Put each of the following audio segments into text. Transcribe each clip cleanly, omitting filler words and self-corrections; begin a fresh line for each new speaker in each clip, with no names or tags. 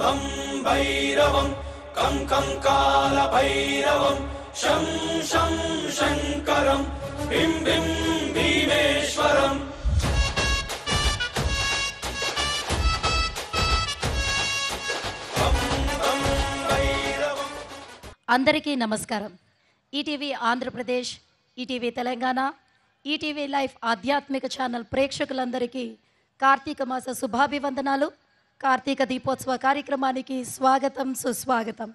भं भैरवं कं कं कालभैरवं शं शं शङ्करं भीं भीं भीमेश्वरम्
అందరికీ నమస్కారం. ETV Andhra Pradesh, ETV Telangana, ETV life ఆధ్యాత్మిక ఛానల్ ప్రేక్షకులందరికీ కార్తీక మాస శుభాభివందనాలు. కార్తీక దీపోత్సవ కార్యక్రమానికి స్వాగతం, సుస్వాగతం.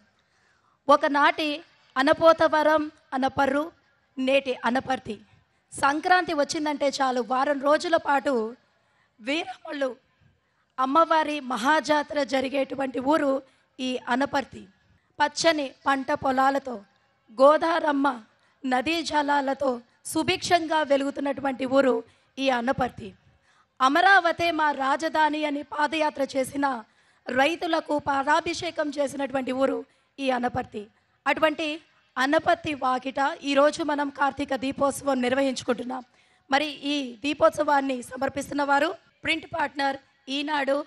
ఒకనాటి అనపోతవరం అనపర్రు, నేటి అనపర్తి. సంక్రాంతి వచ్చిందంటే చాలు వారం రోజుల పాటు వీరమ్మళ్ళు అమ్మవారి మహాజాతర జరిగేటువంటి ఊరు ఈ అనపర్తి. పచ్చని పంట పొలాలతో, గోదారమ్మ నదీ జలాలతో సుభిక్షంగా వెలుగుతున్నటువంటి ఊరు ఈ అనపర్తి. అమరావతి మా రాజధాని అని పాదయాత్ర చేసిన రైతులకు పాదాభిషేకం చేసినటువంటి ఊరు ఈ అనపర్తి. అటువంటి అనపర్తి వాకిట ఈరోజు మనం కార్తీక దీపోత్సవం నిర్వహించుకుంటున్నాం. మరి ఈ దీపోత్సవాన్ని సమర్పిస్తున్న వారు ప్రింట్ పార్ట్నర్ ఈనాడు,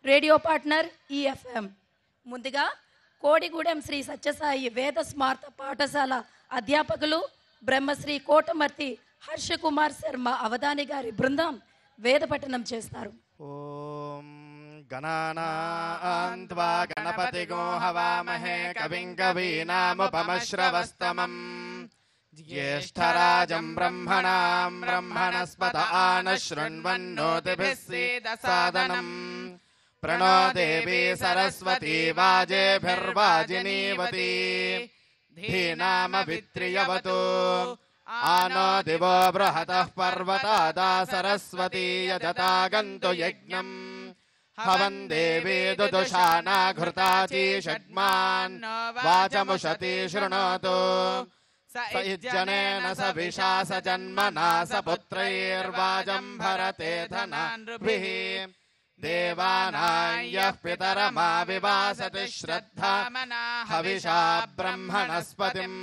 రేడియో పార్ట్నర్ ఈఎఫ్ఎం. ముందుగా కోడిగూడెం శ్రీ సత్యసాయి వేద స్మార్త పాఠశాల అధ్యాపకులు బ్రహ్మశ్రీ కోటమర్తి హర్షకుమార్ శర్మ అవధాని గారి బృందం వేద పఠనం చేస్తారు.
ఓం గణానాం త్వా గణపతిగో హవామహే కవిం కవీనాముపమశ్రవస్తమం జ్యేష్ఠరాజం బ్రహ్మణాం బ్రహ్మణస్పత ఆనశృణ్వన్నోతిభిः सीदसादनम् प्रणो देवी सरस्वती वाजेभिर्वाजिनीवती धीनामभित्रियवतु आनो दिवो बृहतः पर्वतादा सरस्वती यजतागन्तु यज्ञम् हवन् देवी दुदुषाना घृताची षड्मान् वाचमुषति शृणोतु स इज्जनेन स विशा स जन्मना स पुत्रैर्वाजम् भरते धनानृभिः देवानायः पितरमाविवासति श्रद्धा हविषा ब्रह्मणस्पतिम्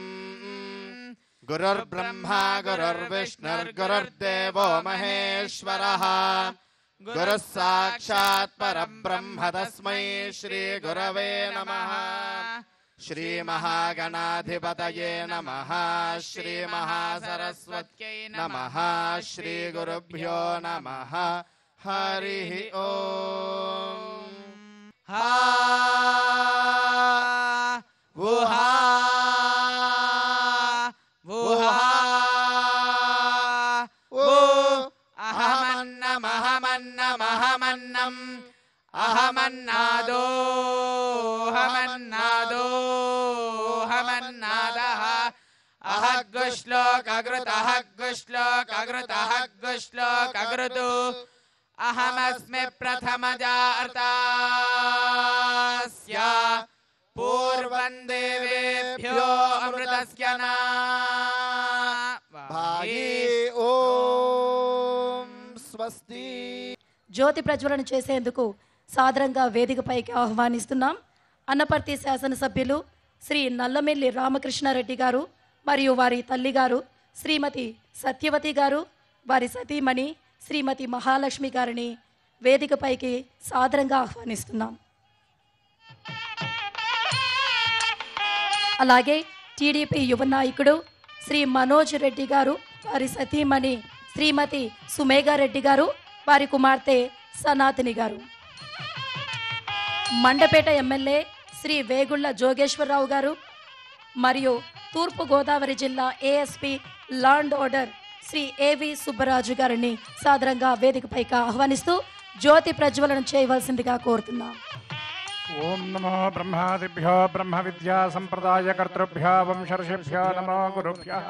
गुरुर्ब्रह्मा गुरुर्विष्णुर्गुरुर्देवो महेश्वरः गुरुः साक्षात् परब्रह्म तस्मै श्रीगुरवे नमः. श्रीमहागणाधिपतये नमः. श्रीमहासरस्वत्यै नमः. श्रीगुरुभ्यो नमः. हरिः ओम्. हा वुहा वुहा वो अहमन्नमहमन्नमहमन्नम् अहमन्नादो हमन्नादो हमन्नादः अहग्गुश्लोकगृतः गुश्लोकगृतः गुश्लोकगृतु अहमस्मि प्रथमजार्तास्य पूर्वं देवेभ्यो अमृतस्य नाभागी ओम स्वस्ति.
జ్యోతి ప్రజ్వలన చేసేందుకు సాదరంగా వేదికపైకి ఆహ్వానిస్తున్నాం అనపర్తి శాసనసభ్యులు శ్రీ నల్లమెల్లి రామకృష్ణారెడ్డి గారు మరియు వారి తల్లిగారు శ్రీమతి సత్యవతి గారు, వారి సతీమణి శ్రీమతి మహాలక్ష్మి గారిని వేదికపైకి సాదరంగా ఆహ్వానిస్తున్నాం. అలాగే టీడీపీ యువ నాయకుడు శ్రీ మనోజ్ రెడ్డి గారు, వారి సతీమణి శ్రీమతి సుమేగారెడ్డి గారు, వారి కుమార్తె సనాతిని గారు. మండపేట ఎమ్మెల్యే శ్రీ వేగుళ్ల జోగేశ్వరరావు గారు మరియు తూర్పు గోదావరి జిల్లా ASP law and order Shri A V Subbaraju గారిని సాదరంగా వేదికపైకి ఆహ్వానిస్తూ జ్యోతి ప్రజ్వలన చేయవలసిందిగా కోరుతున్నాం.
ఓం నమో బ్రహ్మాదిభ్యో బ్రహ్మ విద్యా సంప్రదాయ కర్తృభ్యో వంశర్షిభ్యో నమో గురుభ్యః.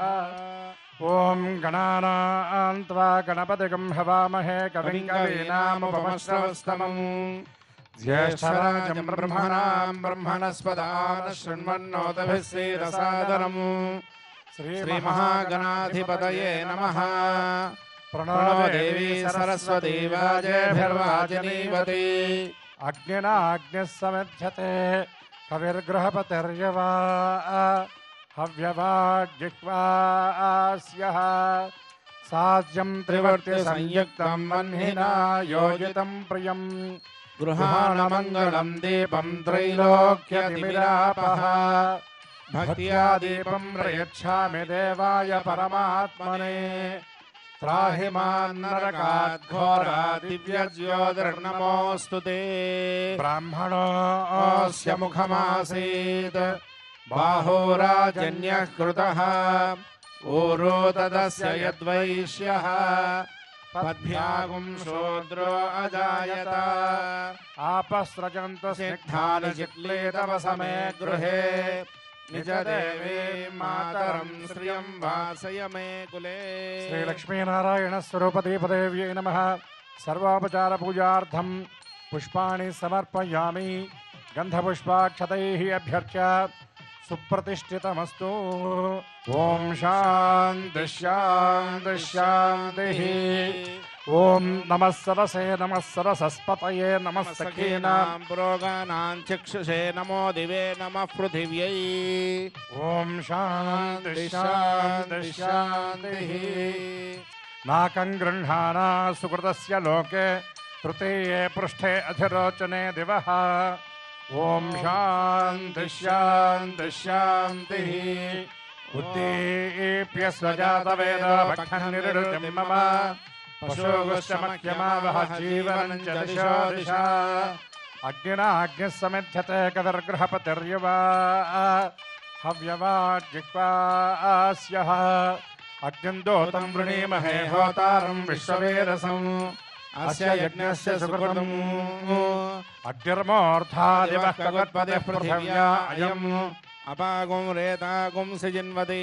ఓం గణానాం త్వా గణపతిగం హవామహే కవిం కవీనాముపమశ్రవస్తమం జ్యేష్ఠరాజం బ్రహ్మణాం బ్రహ్మణస్పత ఆనశృణ్వన్నోతిభిः सीदसादनम् श्रीमहागणाधिपतये नमः. प्रणो देवी सरस्वती वाजेभिर्वाजिनीवती अग्निना अग्निः समिध्यते कविर्गृहपतिर्यवा हव्यवाजिह्वास्यः साज्यं त्रिवर्ति संयुक्तं वह्निना योजितं प्रियं గృహాణమంగళం దీపం త్రైలోక్యతిమిరాపః భక్త్యా దీపం ప్రయచ్ఛామి దేవాయ పరమాత్మనే త్రాహి మాం నరకాద్ ఘోరా దివ్యజ్యోతిర్నమోऽस्तु తే బ్రాహ్మణోऽస్య ముఖమాసీత్ బాహోరాజన్యః కృతః ఊరో తదస్య యద్వైశ్యః పద్భ్యాగుం శూద్రో అజాయత ఆపస్రజంతు స్నిగ్ధాని చిక్లేతవ సమే గృహే నిజ దేవీ మాతరం శ్రియం వాసయ మే కులే. శ్రీ లక్ష్మీనారాయణ స్వరూపదీపదేవ్యై నమః. సర్వోపచార పూజార్థం పుష్పాణి సమర్పయామి. గంధపుష్పాక్షతైః అభ్యర్చ్య సుప్రతిష్ఠితమస్తు. ఓం శాంతి శాంతి శాంతిః. ఓం నమః సరసే నమః సరసస్పతయే నమః సఖీనాం పురోగానాం చక్షుషే నమో దివే నమః పృథివ్యై. ఓం శాంతి శాంతి శాంతిః. నాకం గృహ్ణానా సుకృతస్య లోకే తృతీయే పృష్ఠే అధిరోచనే దివః. ఓం శాంతి శాంతి శాంతిః. ఉద్దీప్య స్వజాతవేద భక్తం నిరుతిం మమ పశోగుశ్చమఖ్యమావహ జీవనం చ దిశో దిశా. అగ్నినా అగ్నిః సమిధ్యతే కదర్గృహపతిర్యువా హవ్యవాజిహ్వాస్యః. అగ్నిం దోతం వృణీమహే హోతారం విశ్వవేదసం. అస్య యజ్ఞస్య సుకృతం అగ్నిర్మూర్ధాదివః కగత్పతిః పృథివ్యా అయం అపాగుం రేతాగుం సృజిన్వతి.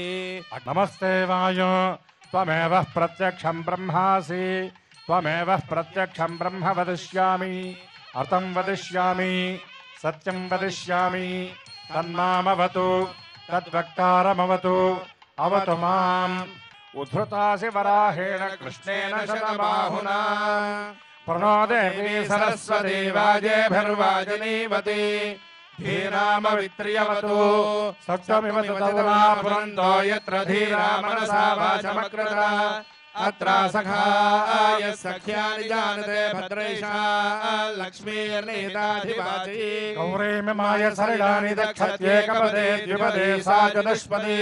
నమస్తే వాయో త్వమేవ ప్రత్యక్షం బ్రహ్మాసి. త్వమేవ ప్రత్యక్షం బ్రహ్మ వదిష్యామి. అర్థం వదిష్యామి. సత్యం వదిష్యామి. తన్మామవతు తద్వక్తారమవతు. అవతు మాం. ఉద్ధృతాసి వరాహేణ కృష్ణేన శతబాహునా. ప్రణో దేవీ సరస్వతీ వాజేభిర్వాజనీవతి. ధీరామవిత్రియవతు. సత్వమివ తదౌనా పురందో యత్ర ధీరా మనసా వాచమకృత. అత్ర సఖాయ సఖ్యాని జానతే భద్రైషా లక్ష్మీర్నేతాధివాచి. గౌరీమిమాయ సరళాని దక్షత్యేకపదే ద్విపదే సా చతుష్పదే.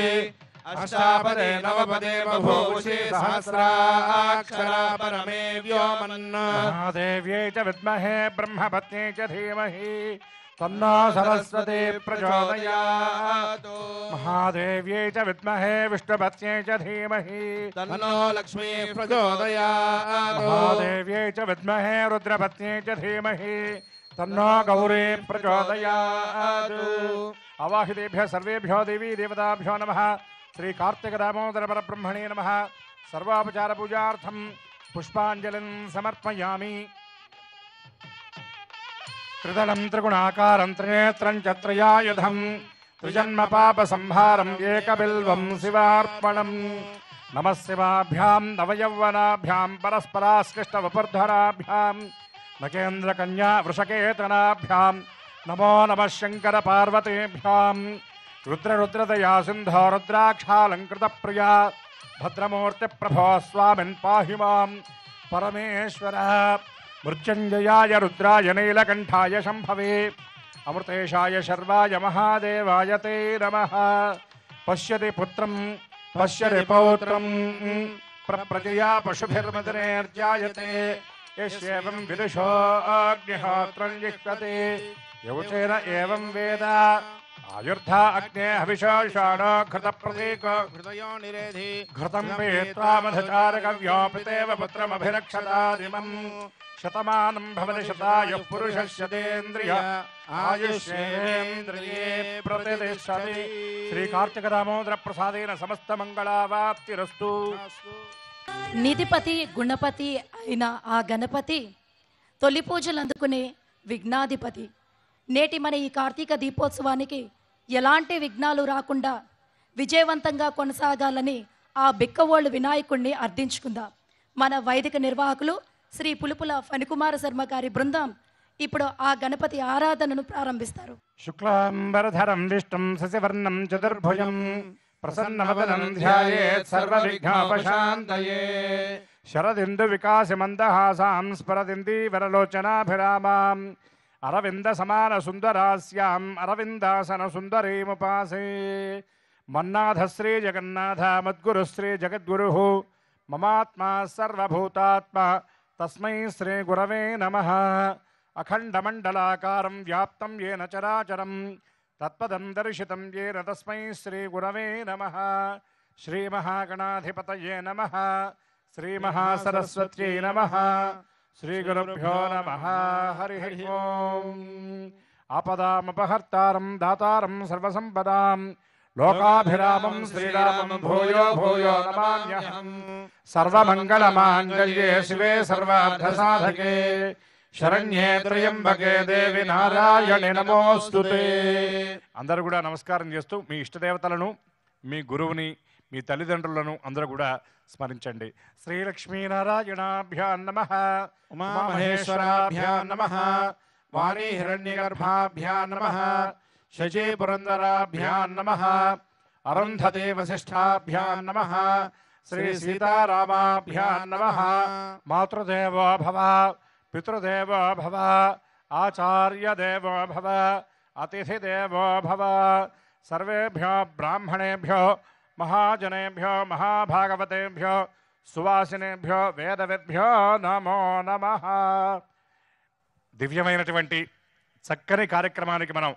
అష్టాపదే నవపదే బభూషి సహస్రాక్షరా పరమే వ్యోమన్. మహాదేవ్యై చ విద్మహే బ్రహ్మపత్న్యై చ ధీమహి తన్నో సరస్వతి ప్రచోదయాత్. మహాదేవ్యై చ విద్మహే విష్ణుపత్న్యై చ ధీమహి
తన్నో లక్ష్మీ ప్రచోదయాత్.
మహాదేవ్యై చ విద్మహే రుద్రపత్న్యై చ ధీమహి తన్నో గౌరీ ప్రచోదయాత్. అవాహితేభ్యः సర్వేభ్యో దేవీ దేవతాభ్యో నమః. శ్రీ కార్తిక దామోదర పరబ్రహ్మణే నమః. సర్వాపచార పూజార్థం పుష్పాంజలిం సమర్పయామి. త్రిదళం త్రిగుణాకారం త్రినేత్రం చ త్రయాయుధం త్రిజన్మ పాప సంహారం ఏకబిల్వం శివార్పణం. నమః శివాభ్యాం నవయౌవనాభ్యాం పరస్పరాశ్లిష్టవపుర్ధరాభ్యాం నకేంద్ర కన్యా వృషకేతనాభ్యాం నమో నమః శంకర పార్వతీభ్యాం. రుద్రరుద్రదయా సింధో రుద్రాక్షాలంకృత ప్రియా భద్రమూర్తి ప్రభో స్వామిన్ పాహి మాం. పరమేశ్వర మృత్యుంజయాయ రుద్రాయ నీలకంఠాయ శంభవే అమృతేశాయ శర్వాయ మహాదేవాయ తే నమః. పశ్యతి పుత్రం పశ్యతి పౌత్రం ప్రజయా పశుభిర్మదనేర్జాయతే. యస్యేవం విదుషో అగ్నిహోత్రం జిహ్వతే. యౌచేన ఏవం వేద ఆయుర్ధా అగ్నే హవిషాషాణో ఘృత ప్రతీక
హృదయో నిరేధి.
ఘృతం వేత్వా మధచారకవ్యోపితేవ పుత్రమభిరక్షతాదిమం. శతమానం భవతి శతాయుః పురుషస్యేంద్రియ ఆయుష్యేంద్రియే ప్రతిష్టతి. శ్రీ కార్తిక దామోదర ప్రసాదేన సమస్త మంగళావాప్తిరస్తు.
నిధిపతి గుణపతి అయిన ఆ గణపతి తొలి పూజలు అందుకునే విఘ్నాధిపతి. నేటి మన ఈ కార్తీక దీపోత్సవానికి ఎలాంటి విఘ్నాలు రాకుండా విజయవంతంగా కొనసాగాలని ఆ బిక్కవోళ్ళు వినాయకుడిని అర్థించుకుందాం. మన వైదిక నిర్వాహకులు శ్రీ పులుపుల ఫణికుమార శర్మ గారి బృందం ఇప్పుడు ఆ గణపతి ఆరాధనను ప్రారంభిస్తారు.
శుక్లాంబరధరం విష్ణుం శశివర్ణం చతుర్భుజం ప్రసన్నవదనం ధ్యాయేత్ సర్వవిఘ్నోపశాంతయే. శరదిందు వికాసి మందహాసాం స్ఫరదిందీవరలోచనాభిరామాం అరవింద సమాన సుందరాస్యాం అరవిందాసన సుందరీముపాసే. మన్నాథ శ్రీ జగన్నాథ మద్గురు శ్రీ జగద్గురు మమాత్మా సర్వభూతాత్మ తస్మై శ్రీ గురవే నమః. అఖండమండలాకారం వ్యాప్తం ఏన చరాచరం తత్పదం దర్శితం ఏన తస్మై శ్రీ గురవే నమః. శ్రీ మహాగణాధిపతయే నమః. శ్రీ మహాసరస్వత్యై నమః. శ్రీ గురుభ్యో నమః. హరి ఓం. ఆపదామపహర్తారం దాతారం సర్వసంపదాం లోకాభిరామం శ్రీరామం భూయో భూయో నమామ్యహం. సర్వమంగళమాంగళ్యే శివే సర్వార్థసాధకే శరణ్యే త్రయంబకే దేవి నారాయణి నమోస్తుతే. అందరూ కూడా నమస్కారం చేస్తూ మీ ఇష్టదేవతలను, మీ గురువుని, మీ తల్లిదండ్రులను అందరూ కూడా స్మరించండి. శ్రీలక్ష్మీనారాయణాభ్యాం నమః.
ఉమామహేశ్వరాభ్యాం నమః. వాణీ హిరణ్యగర్భాభ్యాం నమః. శచీ పురందరాభ్యాం నమః. అరుంధతే వసిష్ఠాభ్యాం నమః. శ్రీ సీతారామాభ్యాం నమః.
మాతృదేవో భవ, పితృదేవో భవ, ఆచార్యదేవో భవ, అతిథిదేవో భవ. సర్వేభ్యో బ్రాహ్మణేభ్యో మహాజనేభ్యో మహాభాగవతేభ్యో సువాసినేభ్యో వేదవేద్భ్యో నమో నమః. దివ్యమైనటువంటి చక్కని కార్యక్రమానికి మనం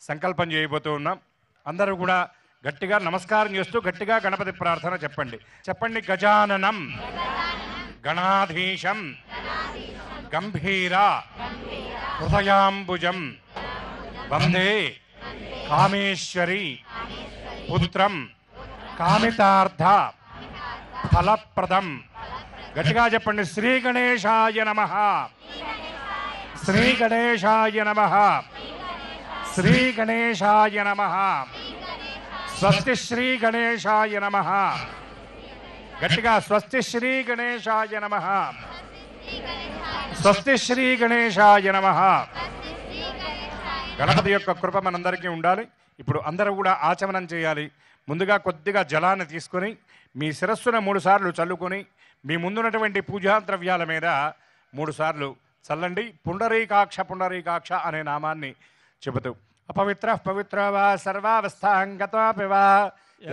సంకల్పం చేయబోతూ ఉన్నాం. అందరూ కూడా గట్టిగా నమస్కారం చేస్తూ గట్టిగా గణపతి ప్రార్థన చెప్పండి. చెప్పండి. గజాననం గణాధీశం గంభీర హృదయాంబుజం వందే కామేశ్వరి పుత్రం కామితార్థ ఫలప్రదం. గట్టిగా చెప్పండి. శ్రీ గణేశాయ నమః. శ్రీ గణేశాయ నమః. శ్రీ గణేశాయ నమః. స్వస్తి శ్రీ గణేశాయ నమః. గట్టిగా స్వస్తి శ్రీ గణేశాయ నమః. స్వస్తి శ్రీ గణేశాయ నమః. గణపతి యొక్క కృప మనందరికీ ఉండాలి. ఇప్పుడు అందరూ కూడా ఆచమనం చేయాలి. ముందుగా కొద్దిగా జలాన్ని తీసుకొని మీ శిరస్సున 3 సార్లు చల్లుకొని మీ ముందున్నటువంటి పూజా ద్రవ్యాల మీద 3 సార్లు చల్లండి. పుండరీకాక్ష పుండరీకాక్ష అనే నామాన్ని చెబుతూ అపవిత్ర పవిత్ర వా సర్వావస్థాంగతోపి వా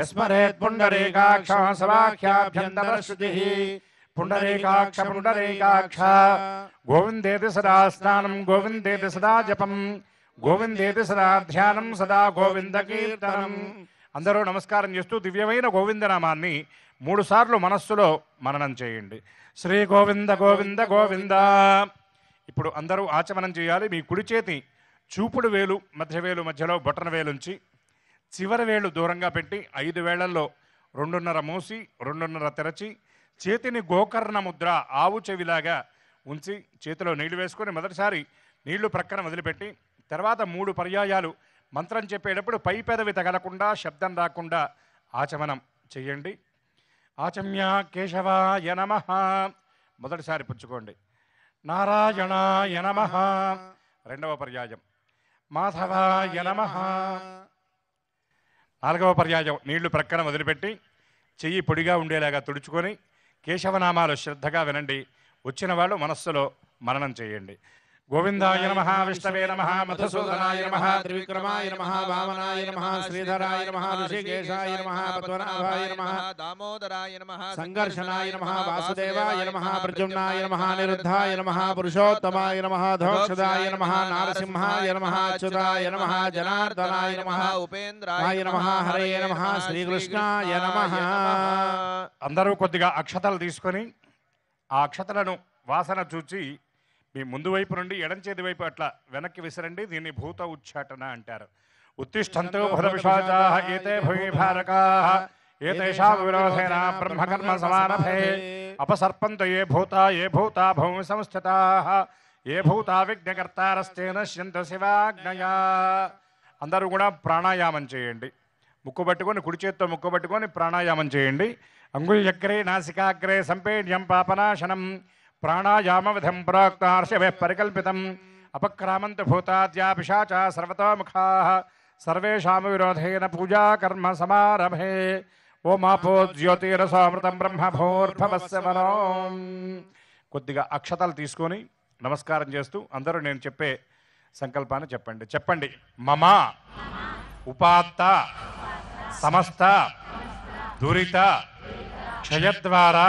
యస్మరేత్ పుండరీకాక్ష సవాఖ్యాభ్యంతరశ్రుతిః. పుండరీకాక్ష పుండరీకాక్ష గోవిందేతి సదా స్నానం గోవిందేతి సదా జపం గోవిందేతి సదా ధ్యానం సదా గోవింద కీర్తనం. అందరూ నమస్కారం చేస్తూ దివ్యమైన గోవిందనామాన్ని 3 సార్లు మనస్సులో మననం చేయండి. శ్రీ గోవింద గోవింద గోవింద. ఇప్పుడు అందరూ ఆచమనం చేయాలి. మీ కుడి చేతి చూపుడు వేలు మధ్య వేలు మధ్యలో బొటన వేలుంచి చివరి వేలు దూరంగా పెట్టి 5 వేళ్లలో 2.5 మూసి 2.5 తెరచి చేతిని గోకర్ణ ముద్ర ఆవు చెవిలాగా ఉంచి చేతిలో నీళ్లు వేసుకొని మొదటిసారి నీళ్లు ప్రక్కన వదిలిపెట్టి తర్వాత 3 పర్యాయాలు మంత్రం చెప్పేటప్పుడు పై పెదవి తగలకుండా శబ్దం రాకుండా ఆచమనం చెయ్యండి. ఆచమ్య కేశవాయ నమః. మొదటిసారి పుచ్చుకోండి. నారాయణాయ నమః. రెండవ పర్యాయం మాధవాయ నమః. 4వ పర్యాయం నీళ్లు ప్రక్కన వదిలిపెట్టి చెయ్యి పొడిగా ఉండేలాగా తుడుచుకొని కేశవనామాలు శ్రద్ధగా వినండి. వచ్చిన వాళ్ళు మనస్సులో మననం చేయండి. గోవిందాయ నమః. విష్ణవే నమః. మధుసూదనాయ నమః.
త్రివిక్రమాయ నమః. వామనాయ నమః. శ్రీధరాయ నమః. ఋషికేశాయ నమః. పద్మనాభాయ నమః.
దామోదరాయ నమః.
సంఘర్షణాయ నమః. వాసుదేవాయ నమః. ప్రద్యుమ్నాయ నమః. నిరుద్ధాయ నమః. పురుషోత్తమాయ నమః. ధోక్షదాయ నమః. నారసింహాయ నమః. అచ్యుతాయ నమః. జనార్దనాయ నమః.
ఉపేంద్రాయ
నమః. హరయే నమః. శ్రీకృష్ణాయ నమః.
అందరూ కొద్దిగా అక్షతలు తీసుకొని ఆ అక్షతలను వాసన చూచి మీ ముందు వైపు నుండి ఎడం చేతి వైపు అట్లా వెనక్కి విసరండి. దీన్ని భూత ఉచ్చాటన అంటారు. ఉత్తిష్టంతో భూతవిషాచాః ఏతే భూమిభారకాః ఏతేషాం విరోధేన బ్రహ్మకర్మ సమారభే అపసర్పంత ఏ భూతా భూమి సంస్థితాః ఏ భూతా విఘ్నకర్తారస్తే నశ్యంతు శివాజ్ఞయా. అందరూ కూడా ప్రాణాయామం చేయండి. ముక్కు పట్టుకొని కుడి చేత్తో ముక్కు పట్టుకొని ప్రాణాయామం చేయండి. అంగుళ్యగ్రే నాసికాగ్రే సంపేడ్యం పాపనాశనం ప్రాణాయామ విధం ప్రోక్తార్షవే పరికల్పితం అపక్రామంతు భూతాద్యా పిశాచా సర్వతోముఖాః సర్వేషాం విరోధేన పూజా కర్మ సమారభే. ఓమాపో జ్యోతిరసామృతం బ్రహ్మభోర్భవస్సవరం. కొద్దిగా అక్షతలు తీసుకొని నమస్కారం చేస్తూ అందరూ నేను చెప్పే సంకల్పాన్ని చెప్పండి. చెప్పండి. మమ ఉపాత్త సమస్త దురిత క్షయద్వారా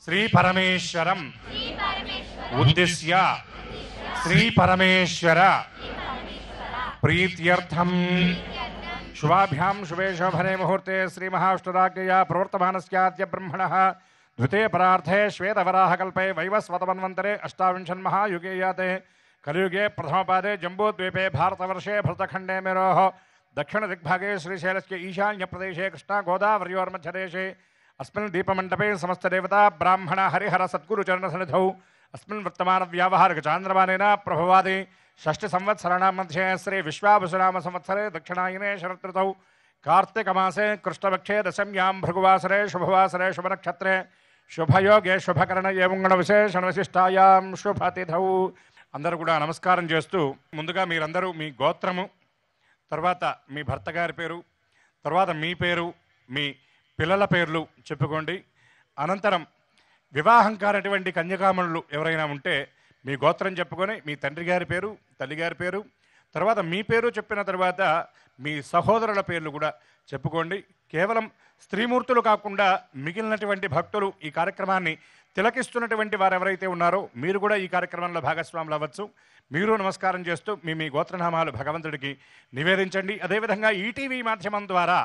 శ్రీ పరమేశ్వరం ఉద్దిశ్య శ్రీ పరమేశ్వర ప్రీత్యర్థం శుభాభ్యాం శుభే శోభనే ముహూర్తే శ్రీ మహావిష్ణురాజ్ఞయా ప్రవర్తమానస్యాద్య బ్రహ్మణః ద్వితే పరార్థే శ్వేతవరాహకల్పే వైవస్వతమన్వంతరే అష్టావింశన్మహాయుగే యాతే కలియుగే ప్రథమపాదే జంబూద్వీపే భారతవర్షే భరతఖండే మేరోః దక్షిణదిగ్భాగే శ్రీశైలस्य ఈశాన్యప్రదేశే కృష్ణాగోదావర్యోర్మध्यदेशे अस्मिन् दीपमण्डपे समस्तदेवता ब्राह्मण हरिहर सद्गुरुचरणसन्निधौ अस्मिन् वर्तमानव्यावहारिकचान्द्रमानेन प्रभवादि षष्ठिसंवत्सराणां मध्ये श्री विश्वावसुनाम संवत्सरे दक्षिणायने शरदृतौ कार्तिकमासे कृष्णपक्षे दशम्यां भृगुवासरे शुभवासरे शुभनक्षत्रे शुभयोगे शुभकरण ఏవంగణవిశేషణవిశిష్టాయాం శుభతిథౌ. అందరూ కూడా నమస్కారం చేస్తూ ముందుగా మీరందరూ మీ గోత్రము, తర్వాత మీ భర్త గారి పేరు, తర్వాత మీ పేరు, మీ పిల్లల పేర్లు చెప్పుకోండి. అనంతరం వివాహం కానటువంటి కన్యకామణులు ఎవరైనా ఉంటే మీ గోత్రం చెప్పుకొని మీ తండ్రి గారి పేరు, తల్లి గారి పేరు, తర్వాత మీ పేరు చెప్పిన తర్వాత మీ సహోదరుల పేర్లు కూడా చెప్పుకోండి. కేవలం స్త్రీమూర్తులు కాకుండా మిగిలినటువంటి భక్తులు ఈ కార్యక్రమాన్ని తిలకిస్తున్నటువంటి వారు ఎవరైతే ఉన్నారో మీరు కూడా ఈ కార్యక్రమంలో భాగస్వాములు అవ్వచ్చు. మీరు నమస్కారం చేస్తూ మీ గోత్రనామాలు భగవంతుడికి నివేదించండి. అదేవిధంగా ఈటీవీ మాధ్యమం ద్వారా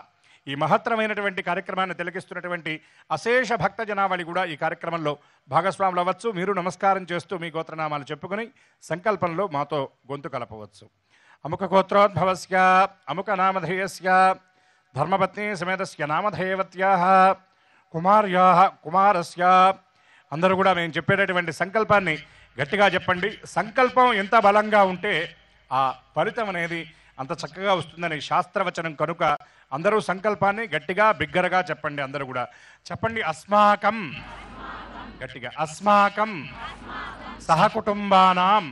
ఈ మహత్తరమైనటువంటి కార్యక్రమాన్ని తిలకిస్తున్నటువంటి అశేష భక్త జనావళి కూడా ఈ కార్యక్రమంలో భాగస్వాములు అవ్వచ్చు. మీరు నమస్కారం చేస్తూ మీ గోత్రనామాలు చెప్పుకొని సంకల్పంలో మాతో గొంతు కలపవచ్చు. అముక గోత్రోద్భవస్య అముక నామధేయస్య ధర్మపత్ని సమేతస్య నామధేయవత్యాః కుమార్యాః కుమారస్య. అందరూ కూడా మేము చెప్పేటటువంటి సంకల్పాన్ని గట్టిగా చెప్పండి. సంకల్పం ఎంత బలంగా ఉంటే ఆ ఫలితం అనేది అంత చక్కగా వస్తుందని శాస్త్రవచనం కనుక అందరూ సంకల్పాన్ని గట్టిగా బిగ్గరగా చెప్పండి. అందరూ కూడా చెప్పండి. అస్మాకం, గట్టిగా అస్మాకం సహకుటుంబానాం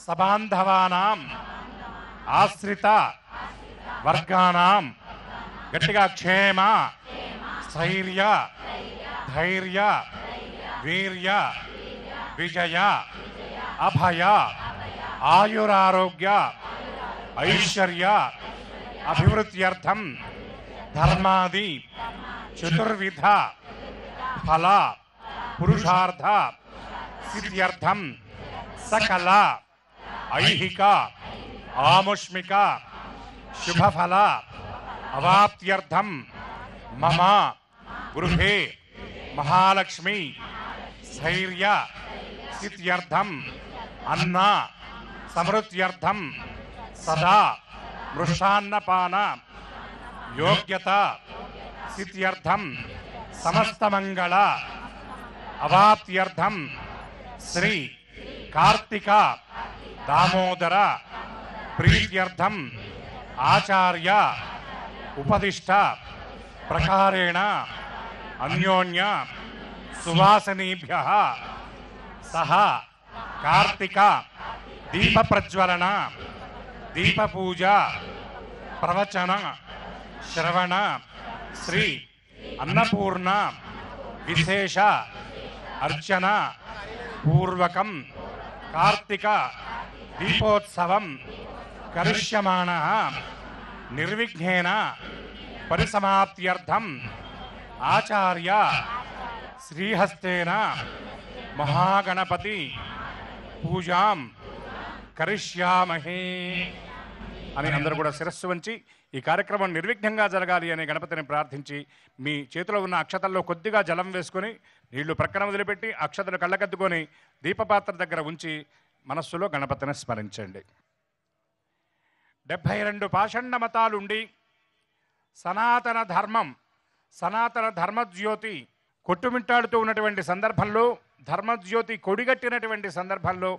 సబాంధవానాం ఆశ్రిత వర్గానాం గట్టిగా క్షేమ స్థైర్య ధైర్య వీర్య విజయ అభయ ఆయురారోగ్య ఐశ్వర్య అభివృద్ధ్యర్థం ధర్మాది చతుర్విధ ఫల పురుషార్థ సిద్ధ్యర్థం సకల ఐహిక ఆముష్మిక శుభఫల అవాప్త్యర్థం మమ గృహే మహాలక్ష్మి స్థైర్య సిద్ధ్యర్థం అన్న సమృద్ధ్యర్థం సదా మృషాన్నపాన యోగ్యత సిద్ధ్యర్థం సమస్తమంగళ అవాప్త్యర్థం శ్రీ కార్తిక దామోదర ప్రీత్యర్థం ఆచార్య ఉపదిష్ట ప్రకారేణ అన్యోన్య సువాసనీభ్యః సహ కార్తిక దీప ప్రజ్వలన దీప పూజ ప్రవచన శ్రవణ శ్రీ అన్నపూర్ణ విశేష అర్చన పూర్వకం కార్తిక దీపోత్సవం కరిష్యమాణః నిర్విఘ్నేన పరిసమాప్త్యర్థం ఆచార్య శ్రీహస్తేన మహాగణపతి పూజాం కరిష్యామహే అని అందరూ కూడా శిరస్సు వంచి ఈ కార్యక్రమం నిర్విఘ్నంగా జరగాలి అనే గణపతిని ప్రార్థించి మీ చేతిలో ఉన్న అక్షతల్లో కొద్దిగా జలం వేసుకొని నీళ్లు ప్రక్కన వదిలిపెట్టి అక్షతలు కళ్ళకద్దుకొని దీపపాత్ర దగ్గర ఉంచి మనస్సులో గణపతిని స్మరించండి. 72 పాషండ మతాలుండి సనాతన ధర్మజ్యోతి కొట్టుమిట్టాడుతూ ఉన్నటువంటి సందర్భంలో, ధర్మజ్యోతి కొడిగట్టినటువంటి సందర్భంలో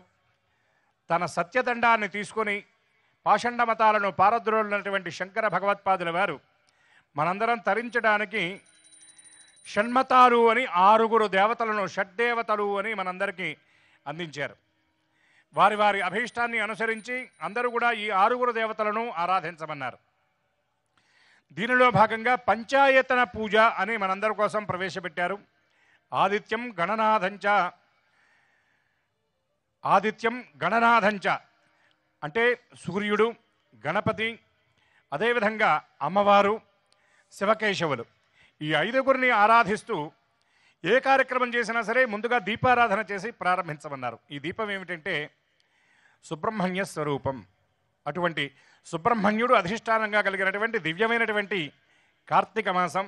తన సత్యదండాన్ని తీసుకొని పాషండ మతాలను పారద్రోలినటువంటి శంకర భగవత్పాదుల వారు మనందరం తరించడానికి షణ్మతాలు అని 6 దేవతలను, షడ్దేవతలు అని మనందరికీ అందించారు. వారి వారి అభీష్టాన్ని అనుసరించి అందరూ కూడా ఈ 6 దేవతలను ఆరాధించమన్నారు. దీనిలో భాగంగా పంచాయతన పూజ అని మనందరి కోసం ప్రవేశపెట్టారు. ఆదిత్యం గణనాథంచ అంటే సూర్యుడు, గణపతి, అదేవిధంగా అమ్మవారు, శివకేశవులు ఈ ఐదుగురిని ఆరాధిస్తూ ఏ కార్యక్రమం చేసినా సరే ముందుగా దీపారాధన చేసి ప్రారంభించమన్నారు. ఈ దీపం ఏమిటంటే సుబ్రహ్మణ్య స్వరూపం. అటువంటి సుబ్రహ్మణ్యుడు అధిష్టానంగా కలిగినటువంటి దివ్యమైనటువంటి కార్తీక మాసం.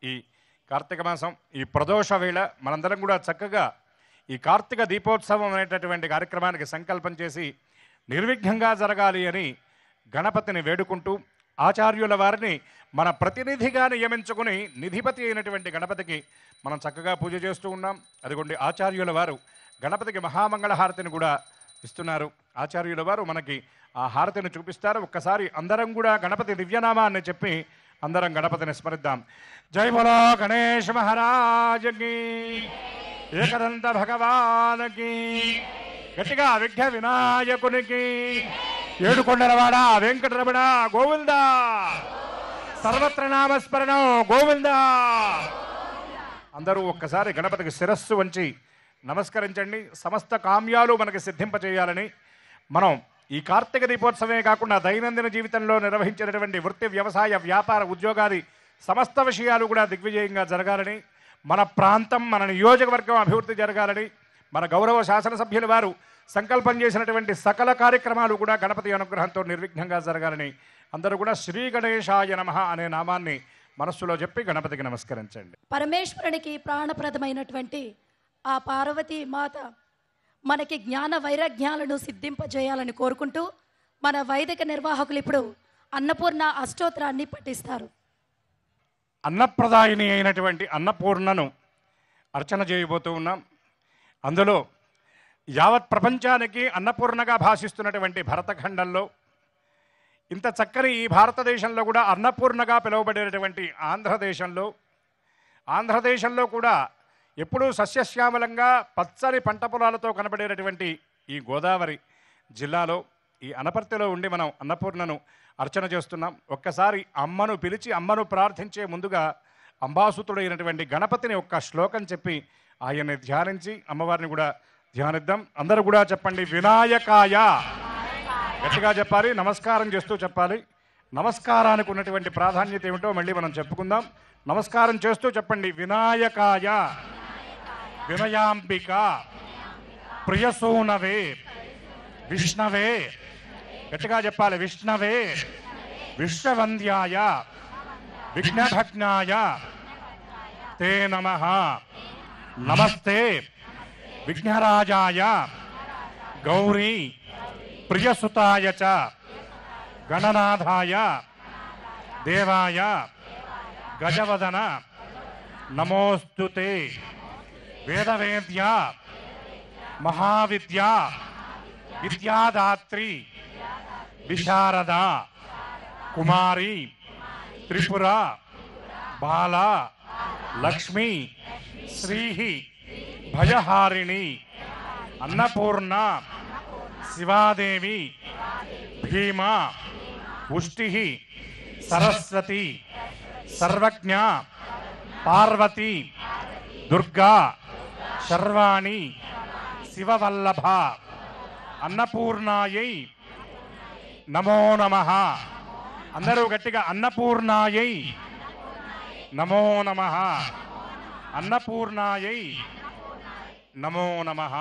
ఈ కార్తీక మాసం ఈ ప్రదోష వేళ మనందరం కూడా చక్కగా ఈ కార్తీక దీపోత్సవం అనేటటువంటి కార్యక్రమానికి సంకల్పం చేసి నిర్విఘ్నంగా జరగాలి అని గణపతిని వేడుకుంటూ ఆచార్యుల వారిని మన ప్రతినిధిగా నియమించుకుని నిధిపతి అయినటువంటి గణపతికి మనం చక్కగా పూజ చేస్తూ ఉన్నాం. అదిగోండి ఆచార్యుల వారు గణపతికి మహామంగళ హారతిని కూడా ఇస్తున్నారు. ఆచార్యుల వారు మనకి ఆ హారతిని చూపిస్తారు. ఒక్కసారి అందరం కూడా గణపతి దివ్యనామాన్ని చెప్పి అందరం గణపతిని స్మరిద్దాం. జై బోలో గణేష్ మహారాజకి, ఏకదంత భగవానికి, గట్టిగా విఘ్న వినాయకునికి, ఏడుకొండలవాడ వెంకటరమణ గోవింద, సర్వత్ర నామస్మరణం గోవింద. అందరూ ఒక్కసారి గణపతికి శిరస్సు వంచి నమస్కరించండి. సమస్త కామ్యాలు మనకి సిద్ధింపచేయాలని మనం ఈ కార్తీక దీపోత్సవమే కాకుండా దైనందిన జీవితంలో నిర్వహించినటువంటి వృత్తి, వ్యవసాయ, వ్యాపార, ఉద్యోగాది సమస్త విషయాలు కూడా దిగ్విజయంగా జరగాలని, మన ప్రాంతం, మన నియోజకవర్గం అభివృద్ధి జరగాలని, మన గౌరవ శాసనసభ్యుల వారు సంకల్పం చేసినటువంటి సకల కార్యక్రమాలు కూడా గణపతి అనుగ్రహంతో నిర్విఘ్నంగా జరగాలని అందరూ కూడా శ్రీ గణేశాయ నమః అనే నామాన్ని మనస్సులో చెప్పి గణపతికి నమస్కరించండి.
పరమేశ్వరునికి ప్రాణప్రదమైనటువంటి ఆ పార్వతీ మాత మనకి జ్ఞాన వైరాగ్యాలను సిద్ధింపజేయాలని కోరుకుంటూ మన వైదిక నిర్వాహకులు ఇప్పుడు అన్నపూర్ణ అష్టోత్తరాన్ని పఠిస్తారు.
అన్నప్రదాయిని అయినటువంటి అన్నపూర్ణను అర్చన చేయబోతూ ఉన్నాం. అందులో యావత్ ప్రపంచానికి అన్నపూర్ణగా భాషిస్తున్నటువంటి భరతఖండంలో ఇంత చక్కని ఈ భారతదేశంలో కూడా అన్నపూర్ణగా పిలువబడేటటువంటి ఆంధ్రదేశంలో కూడా ఎప్పుడూ సస్యశ్యామలంగా పచ్చని పంట పొలాలతో కనబడేటటువంటి ఈ గోదావరి జిల్లాలో ఈ అనపర్తిలో ఉండి మనం అన్నపూర్ణను అర్చన చేస్తున్నాం. ఒక్కసారి అమ్మను పిలిచి అమ్మను ప్రార్థించే ముందుగా అంబాసుతుడైనటువంటి గణపతిని ఒక్క శ్లోకం చెప్పి ఆయన్ని ధ్యానించి అమ్మవారిని కూడా ధ్యానిద్దాం. అందరూ కూడా చెప్పండి, వినాయకాయ. గట్టిగా చెప్పాలి, నమస్కారం చేస్తూ చెప్పాలి. నమస్కారానికి ఉన్నటువంటి ప్రాధాన్యత ఏమిటో మళ్ళీ మనం చెప్పుకుందాం. నమస్కారం చేస్తూ చెప్పండి, వినాయకాయ, వినయాంబిక, ప్రియసూనవే, విష్ణవే. గట్టిగా చెప్పాలి, విష్ణవే, విశ్వవంద్యాయ, విఘ్నభగ్నాయ తే నమః. నమస్తే విఘ్నరాజాయ, గౌరీ ప్రియసుతాయ చ, గణనాథాయ, దేవాయ, గజవదన నమోస్తుతే. వేదవేద్య, మహావిద్య, విద్యాదాత్రి, విశారద, కుమారి, త్రిపుర, బాల, లక్ష్మి, శ్రీ, భయహారిణి, అన్నపూర్ణ, శివాదేవి, భీమ, పుష్టి, సరస్వతి, సర్వజ్ఞ, పార్వతి, దుర్గా, శర్వాణి, శివవల్లభ, అన్నపూర్ణాయై నమో నమః. అందరూ గట్టిగా అన్నపూర్ణాయై నమో నమః, అన్నపూర్ణాయై నమో నమః.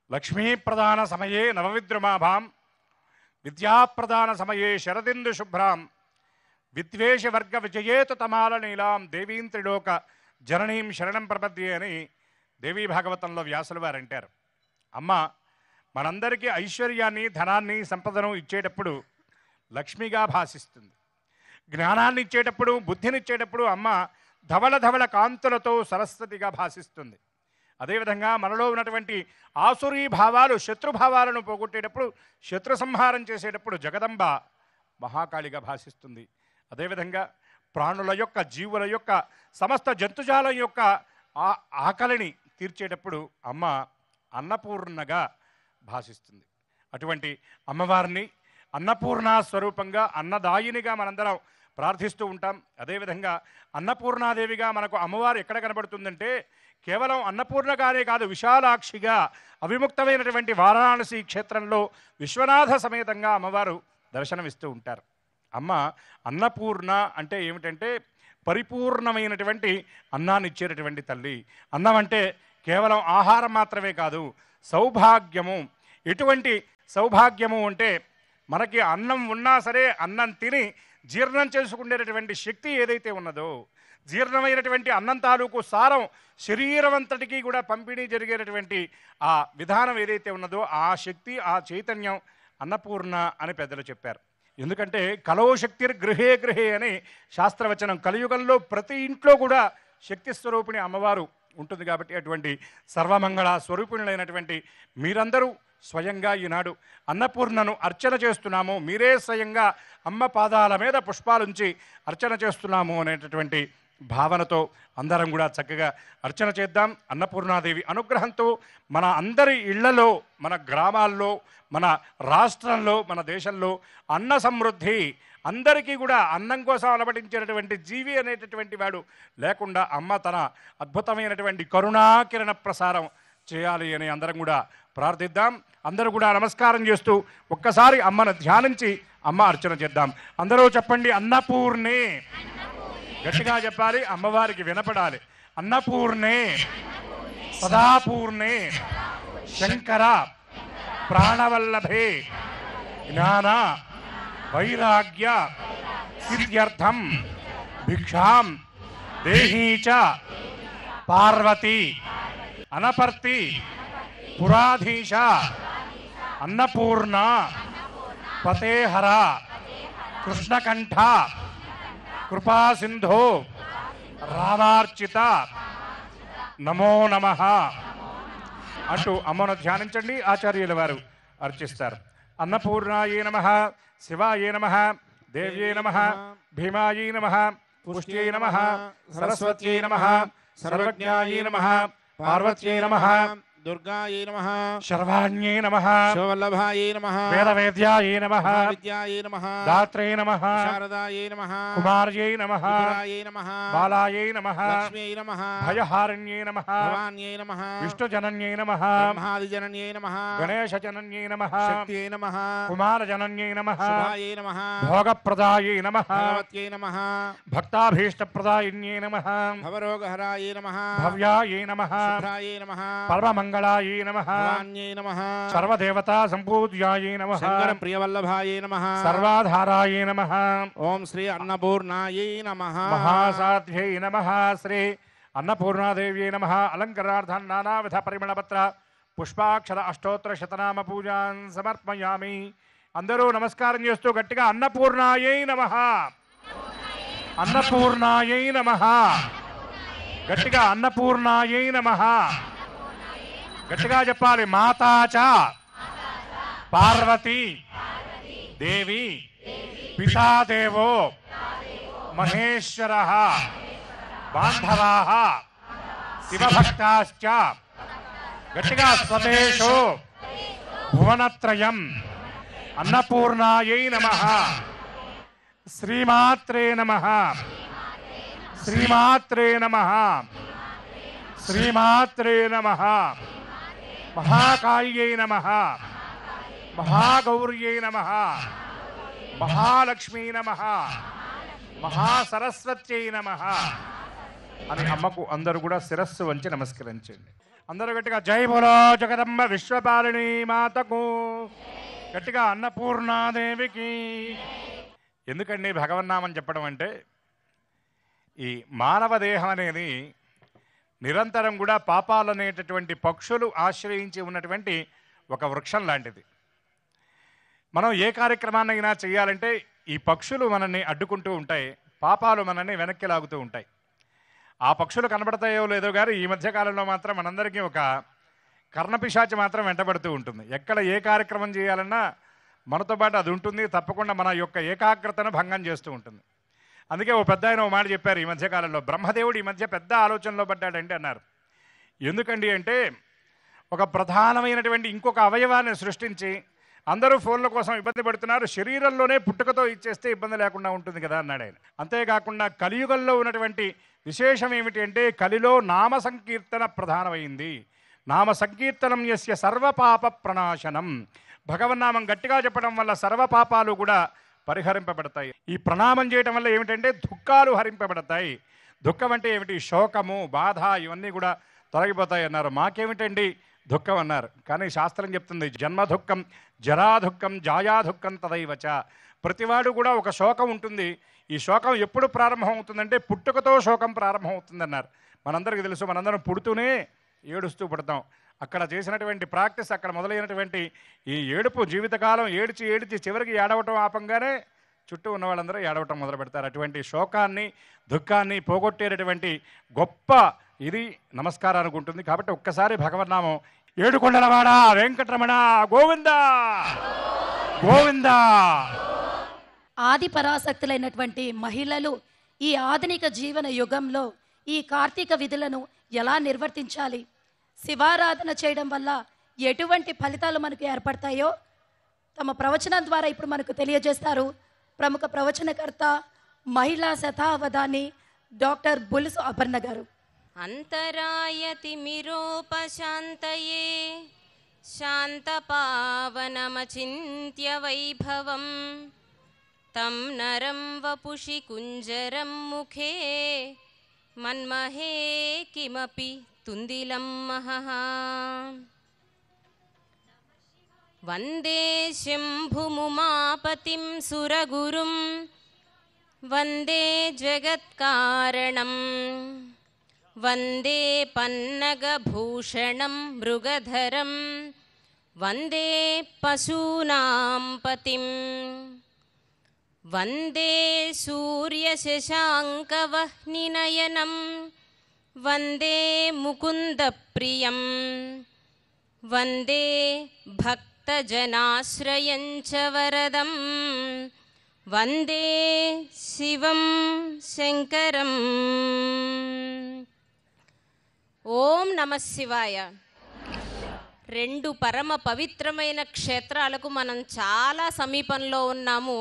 లక్ష్మీప్రదాన సమయే నవవిద్రుమాభాం, విద్యాప్రదాన సమయే శరదిందు శుభ్రాం, విద్వేషవర్గ విజయేతు తమాల నీలాం, దేవీం త్రిలోక జననీం శరణం ప్రపద్యే అని దేవీ భాగవతంలో వ్యాసుల వారు అంటారు. అమ్మ మనందరికీ ఐశ్వర్యాన్ని, ధనాన్ని, సంపదను ఇచ్చేటప్పుడు లక్ష్మిగా భాషిస్తుంది. జ్ఞానాన్ని ఇచ్చేటప్పుడు, బుద్ధినిచ్చేటప్పుడు అమ్మ ధవళ ధవళ కాంతులతో సరస్వతిగా భాషిస్తుంది. అదేవిధంగా మనలో ఉన్నటువంటి ఆసురీ భావాలు, శత్రుభావాలను పోగొట్టేటప్పుడు, శత్రు సంహారం చేసేటప్పుడు జగదంబ మహాకాళిగా భాషిస్తుంది. అదేవిధంగా ప్రాణుల యొక్క, జీవుల యొక్క, సమస్త జంతుజాలం యొక్క ఆకలిని తీర్చేటప్పుడు అమ్మ అన్నపూర్ణగా భాషిస్తుంది. అటువంటి అమ్మవారిని అన్నపూర్ణ స్వరూపంగా అన్నదాయినిగా మనందరం ప్రార్థిస్తూ ఉంటాం. అదేవిధంగా అన్నపూర్ణాదేవిగా మనకు అమ్మవారు ఎక్కడ కనబడుతుందంటే కేవలం అన్నపూర్ణగానే కాదు, విశాలాక్షిగా అవిముక్తమైనటువంటి వారాణసి క్షేత్రంలో విశ్వనాథ సమేతంగా అమ్మవారు దర్శనమిస్తూ ఉంటారు. అమ్మ అన్నపూర్ణ అంటే ఏమిటంటే పరిపూర్ణమైనటువంటి అన్నాన్ని ఇచ్చేటటువంటి తల్లి. అన్నం అంటే కేవలం ఆహారం మాత్రమే కాదు, సౌభాగ్యము. ఎటువంటి సౌభాగ్యము అంటే మనకి అన్నం ఉన్నా సరే అన్నం తిని జీర్ణం చేసుకునేటటువంటి శక్తి ఏదైతే ఉన్నదో, జీర్ణమైనటువంటి అన్నం తాలూకు సారం శరీరం అంతటికీ కూడా పంపిణీ జరిగేటటువంటి ఆ విధానం ఏదైతే ఉన్నదో ఆ శక్తి, ఆ చైతన్యం అన్నపూర్ణ అని పెద్దలు చెప్పారు. ఎందుకంటే కలో శక్తిర్ గృహే గృహే అని శాస్త్రవచనం. కలియుగంలో ప్రతి ఇంట్లో కూడా శక్తి స్వరూపిణి అమ్మవారు ఉంటుంది. కాబట్టి అటువంటి సర్వమంగళ స్వరూపిణులైనటువంటి మీరందరూ స్వయంగా ఈనాడు అన్నపూర్ణను అర్చన చేస్తున్నాము. మీరే స్వయంగా అమ్మ పాదాల మీద పుష్పాలుంచి అర్చన చేస్తున్నాము అనేటటువంటి భావనతో అందరం కూడా చక్కగా అర్చన చేద్దాం. అన్నపూర్ణాదేవి అనుగ్రహంతో మన అందరి ఇళ్లలో, మన గ్రామాల్లో, మన రాష్ట్రంలో, మన దేశంలో అన్న సమృద్ధి, అందరికీ కూడా అన్నం కోసం అలవడించేటటువంటి జీవి అనేటటువంటి వాడు లేకుండా అమ్మ తన అద్భుతమైనటువంటి కరుణాకిరణ ప్రసారం చేయాలి అని అందరం కూడా ప్రార్థిద్దాం. అందరూ కూడా నమస్కారం చేస్తూ ఒక్కసారి అమ్మను ధ్యానించి అమ్మ అర్చన చేద్దాం. అందరూ చెప్పండి, అన్నపూర్ణే. గట్టిగా చెప్పాలి, అమ్మవారికి వినపడాలి. అన్నపూర్ణే సదాపూర్ణే శంకర ప్రాణవల్లభే జ్ఞాన వైరాగ్య సిద్ధ్యర్థం భిక్షాం దేహీచ పార్వతి అనపర్తి పురాధీశ అన్నపూర్ణ పతేహర కృష్ణకంఠ కృపాసింధో రామార్చిత నమో నమః అంటూ అమ్మను ధ్యానించండి. ఆచార్యుల వారు అర్చిస్తారు. అన్నపూర్ణాయే నమః, శివాయే నమః, దేవ్యే నమః, భీమాయే నమః, పుష్ట్యై నమః, సరస్వత్యై నమః, సర్వజ్ఞాయే నమః, పార్వత్యై నమః,
దుర్గాయే నమః,
శర్వాణ్యే నమః,
శివవల్లభాయే నమః,
వేదవేద్యాయే నమః,
విద్యాయే నమః,
దాత్రే నమః,
శారదాయే నమః,
కుమార్యై నమః,
త్రిపురాయే నమః,
బాలాయై నమః,
లక్ష్మ్యై నమః,
భయహారిణ్యై నమః,
భవాన్యై నమః,
విష్ణుజనన్యై నమః,
బ్రహ్మాదిజనన్యై నమః,
గణేశజనన్యై నమః,
శక్త్యై నమః,
కుమారజనన్యై నమః,
శుభాయై నమః,
భోగప్రదాయై నమః,
భగవత్యై నమః,
భక్తాభీష్టప్రదాయిన్యై నమః,
భవరోగహరాయే నమః,
భవ్యాయై నమః,
శుభ్రాయే నమః,
పరమమంగళాయై నమః,
భవాన్యై నమః,
సర్వదేవతా సంపూజ్యాయై నమః,
శంకర ప్రియవల్లభాయే నమః,
సర్వాధారాయై నమః,
ఓం శ్రీ అన్నపూర్ణాయై నమః,
మహాసాధ్యై నమః, శ్రీ అన్నపూర్ణాదేవ్యై నమః. అలంకరార్థం నానావిధ పరిమళపత్ర పుష్పాక్షర అష్టోత్తర శతనామ పూజాన్ సమర్పయామి. అందరూ నమస్కారం చేస్తూ గట్టిగా అన్నపూర్ణాయై నమః, అన్నపూర్ణాయై నమః, గట్టిగా అన్నపూర్ణాయై నమః, గట్టిగా చెప్పాలి. మాతాచ పార్వతి దేవి పితాదేవో మహేశ్వరః బాంధవాః శివభక్తాశ్చ గట్టిగా స్వదేశో భువనత్రయం అన్నపూర్ణాయై నమః. శ్రీమాత్రే నమః, శ్రీమాత్రే నమః, శ్రీమాత్రే నమః. మహాకాళ్యై నమః, మహాగౌర్యై నమః, మహాలక్ష్మీ నమః, మహాసరస్వత్యై నమః అని అమ్మకు అందరూ కూడా శిరస్సు వంచి నమస్కరించండి. అందరూ గట్టిగా జై బోలో జగదంబ విశ్వపాలిని మాతకు, గట్టిగా అన్నపూర్ణాదేవికి. ఎందుకండి భగవన్నామని చెప్పడం అంటే, ఈ మానవ దేహం అనేది నిరంతరం కూడా పాపాలనేటటువంటి పక్షులు ఆశ్రయించి ఉన్నటువంటి ఒక వృక్షం లాంటిది. మనం ఏ కార్యక్రమాన్నైనా చేయాలంటే ఈ పక్షులు మనల్ని అడ్డుకుంటూ ఉంటాయి, పాపాలు మనల్ని వెనక్కి లాగుతూ ఉంటాయి. ఆ పక్షులు కనబడతాయో లేదో కానీ ఈ మధ్యకాలంలో మాత్రం మనందరికీ ఒక కర్ణపిశాచి మాత్రం వెంటబడుతూ ఉంటుంది. ఎక్కడ ఏ కార్యక్రమం చేయాలన్నా మనతో పాటు అది ఉంటుంది, తప్పకుండా మన యొక్క ఏకాగ్రతను భంగం చేస్తూ ఉంటుంది. అందుకే ఓ పెద్ద ఆయన ఓ మాట చెప్పారు ఈ మధ్యకాలంలో, బ్రహ్మదేవుడు ఈ మధ్య పెద్ద ఆలోచనలో పడ్డాడంటే అన్నారు. ఎందుకండి అంటే, ఒక ప్రధానమైనటువంటి ఇంకొక అవయవాన్ని సృష్టించి అందరూ ఫోన్ల కోసం ఇబ్బంది పడుతున్నారు, శరీరంలోనే పుట్టుకతో ఇచ్చేస్తే ఇబ్బంది లేకుండా ఉంటుంది కదా అన్నాడు ఆయన. అంతేకాకుండా కలియుగంలో ఉన్నటువంటి విశేషం ఏమిటి అంటే కలిలో నామ సంకీర్తన ప్రధానమైంది. నామ సంకీర్తనం యస్య సర్వపాప ప్రణాశనం. భగవన్నామం గట్టిగా చెప్పడం వల్ల సర్వపాపాలు కూడా పరిహరింపబడతాయి. ఈ ప్రణామం చేయటం వల్ల ఏమిటంటే దుఃఖాలు హరింపబడతాయి. దుఃఖం అంటే ఏమిటి? శోకము, బాధ ఇవన్నీ కూడా తొలగిపోతాయి అన్నారు. మాకేమిటండి దుఃఖం అన్నారు. కానీ శాస్త్రం చెప్తుంది జన్మ దుఃఖం, జరా దుఃఖం, జాయా దుఃఖం తదైవచ. ప్రతివాడు కూడా ఒక శోకం ఉంటుంది. ఈ శోకం ఎప్పుడు ప్రారంభం అవుతుందంటే పుట్టుకతో శోకం ప్రారంభం అవుతుందన్నారు. మనందరికీ తెలుసు, మనందరం పుడుతూనే ఏడుస్తూ పుడతాం. అక్కడ చేసినటువంటి ప్రాక్టీస్, అక్కడ మొదలైనటువంటి ఈ ఏడుపు జీవితకాలం ఏడిచి ఏడిచి చివరికి ఏడవటం ఆపంగానే చుట్టూ ఉన్న వాళ్ళందరూ ఏడవటం మొదలు పెడతారు. అటువంటి శోకాన్ని దుఃఖాన్ని పోగొట్టేటటువంటి గొప్ప ఇది నమస్కారానికి ఉంటుంది. కాబట్టి ఒక్కసారి భగవన్నామం ఏడుకొండలవాడ వెంకటరమణ గోవింద గోవింద.
ఆది పరాశక్తులైనటువంటి మహిళలు ఈ ఆధునిక జీవన యుగంలో ఈ కార్తీక విధులను ఎలా నిర్వర్తించాలి, శివారాధన చేయడం వల్ల ఎటువంటి ఫలితాలు మనకు ఏర్పడతాయో తమ ప్రవచనం ద్వారా ఇప్పుడు మనకు తెలియజేస్తారు ప్రముఖ ప్రవచనకర్త, మహిళా శతావధాని డాక్టర్ బులుసు అపర్ణ గారు.
అంతరాయతిమిరోపశాంతయే శాంతపావనమచింత్య వైభవం తం నరం వపుషి కుంజరం ముఖే మన్మహే కిమపి తుందిలం మహః. వందే శంభుముమాపతిం సురగురుం వందే జగత్కారణం వందే పన్నగభూషణం మృగధరం వందే పశూనాం పతిం వందే సూర్యశశాంకవహ్నినయనం వందే ముకుందప్రియం వందే భక్తజనాశ్రయం చ వరదం వందే శివం శంకరం. ఓం నమః శివాయ. రెండు పరమ పవిత్రమైన క్షేత్రాలకు మనం చాలా సమీపంలో ఉన్నాము.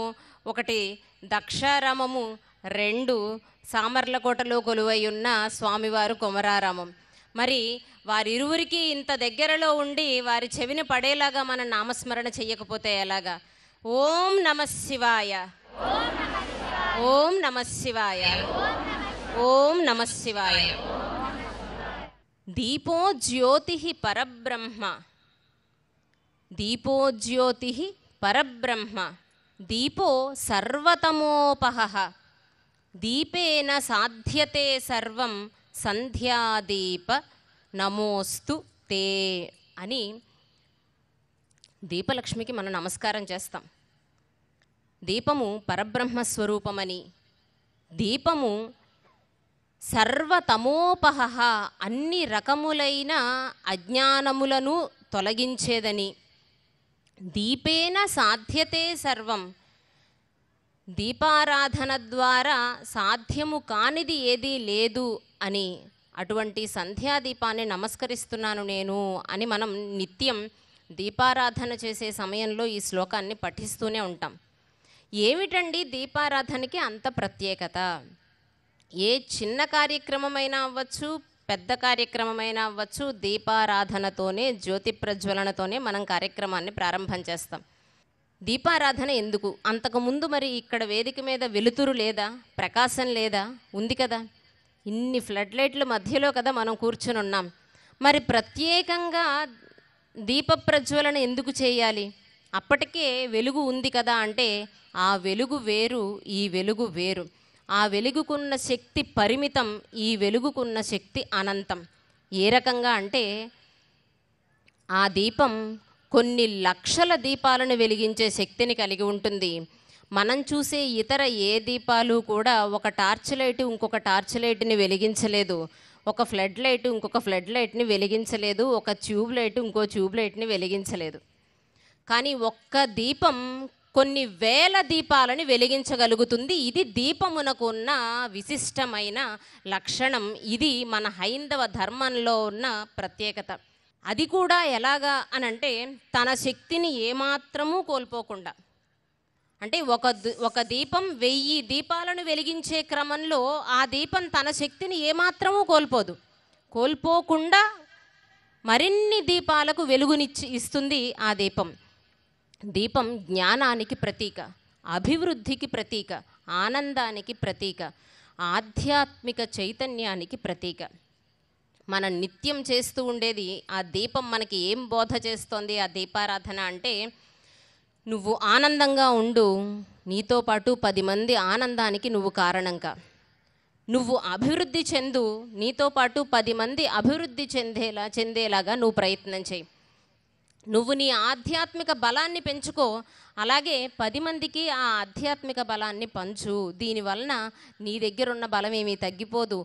ఒకటి దక్షారామము, రెండు సామర్లకోటలో కొలువై ఉన్న స్వామివారు కొమరారామం. మరి వారిరువురికి ఇంత దగ్గరలో ఉండి వారి చెవిని పడేలాగా మనం నామస్మరణ చెయ్యకపోతే ఎలాగా? ఓం నమః శివాయ, ఓం నమః శివాయ, ఓం నమః శివాయ. దీపో జ్యోతి పరబ్రహ్మ, దీపో జ్యోతి పరబ్రహ్మ, దీపో సర్వతమోపహః, దీపేన సాధ్యతే సర్వం సంధ్యాదీప నమోస్తు తే అని దీపలక్ష్మికి మనం నమస్కారం చేస్తాం. దీపము పరబ్రహ్మస్వరూపమని, దీపము సర్వతమోపహః అన్ని రకములైన అజ్ఞానములను తొలగించేదని, దీపేన సాధ్యతే సర్వం దీపారాధన ద్వారా సాధ్యము కానిది ఏదీ లేదు అని, అటువంటి సంధ్యాదీపాన్ని నమస్కరిస్తున్నాను నేను అని మనం నిత్యం దీపారాధన చేసే సమయంలో ఈ శ్లోకాన్ని పఠిస్తూనే ఉంటాం. ఏమిటండి దీపారాధనకి అంత ప్రత్యేకత? ఏ చిన్న కార్యక్రమమైనా అవ్వచ్చు, పెద్ద కార్యక్రమమైనా అవ్వచ్చు, దీపారాధనతోనే, జ్యోతి ప్రజ్వలనతోనే మనం కార్యక్రమాన్ని ప్రారంభం చేస్తాం. దీపారాధన ఎందుకు? అంతకుముందు మరి ఇక్కడ వేదిక మీద వెలుతురు లేదా, ప్రకాశం లేదా? ఉంది కదా. ఇన్ని ఫ్లడ్ లైట్ల మధ్యలో కదా మనం కూర్చొని ఉన్నాం. మరి ప్రత్యేకంగా దీప ప్రజ్వలన ఎందుకు చేయాలి? అప్పటికే వెలుగు ఉంది కదా అంటే ఆ వెలుగు వేరు, ఈ వెలుగు వేరు. ఆ వెలుగుకున్న శక్తి పరిమితం, ఈ వెలుగుకున్న శక్తి అనంతం. ఏ రకంగా అంటే ఆ దీపం కొన్ని లక్షల దీపాలను వెలిగించే శక్తిని కలిగి ఉంటుంది. మనం చూసే ఇతర ఏ దీపాలు కూడా ఒక టార్చ్ లైట్ ఇంకొక టార్చ్ లైట్ని వెలిగించలేదు, ఒక ఫ్లడ్ లైట్ ఇంకొక ఫ్లడ్ లైట్ని వెలిగించలేదు, ఒక ట్యూబ్ లైట్ ఇంకో ట్యూబ్ లైట్ని వెలిగించలేదు. కానీ ఒక్క దీపం కొన్ని వేల దీపాలని వెలిగించగలుగుతుంది. ఇది దీపమునకు ఉన్న విశిష్టమైన లక్షణం. ఇది మన హైందవ ధర్మంలో ఉన్న ప్రత్యేకత. అది కూడా ఎలాగా అని అంటే తన శక్తిని ఏమాత్రమూ కోల్పోకుండా. అంటే ఒక దీపం 1000 దీపాలను వెలిగించే క్రమంలో ఆ దీపం తన శక్తిని ఏమాత్రమూ కోల్పోకుండా మరిన్ని దీపాలకు ఇస్తుంది ఆ దీపం. దీపం జ్ఞానానికి ప్రతీక, అభివృద్ధికి ప్రతీక, ఆనందానికి ప్రతీక, ఆధ్యాత్మిక చైతన్యానికి ప్రతీక. మనం నిత్యం చేస్తూ ఉండేది ఆ దీపం మనకి ఏం బోధ చేస్తోంది ఆ దీపారాధన అంటే, నువ్వు ఆనందంగా ఉండు, నీతో పాటు 10 మంది ఆనందానికి నువ్వు కారణంగా. నువ్వు అభివృద్ధి చెందు, నీతో పాటు 10 మంది అభివృద్ధి చెందేలాగా నువ్వు ప్రయత్నం చేయి. నువ్వు నీ ఆధ్యాత్మిక బలాన్ని పెంచుకో, అలాగే 10 మందికి ఆ ఆధ్యాత్మిక బలాన్ని పంచు. దీనివలన నీ దగ్గర ఉన్న బలం ఏమీ తగ్గిపోదు,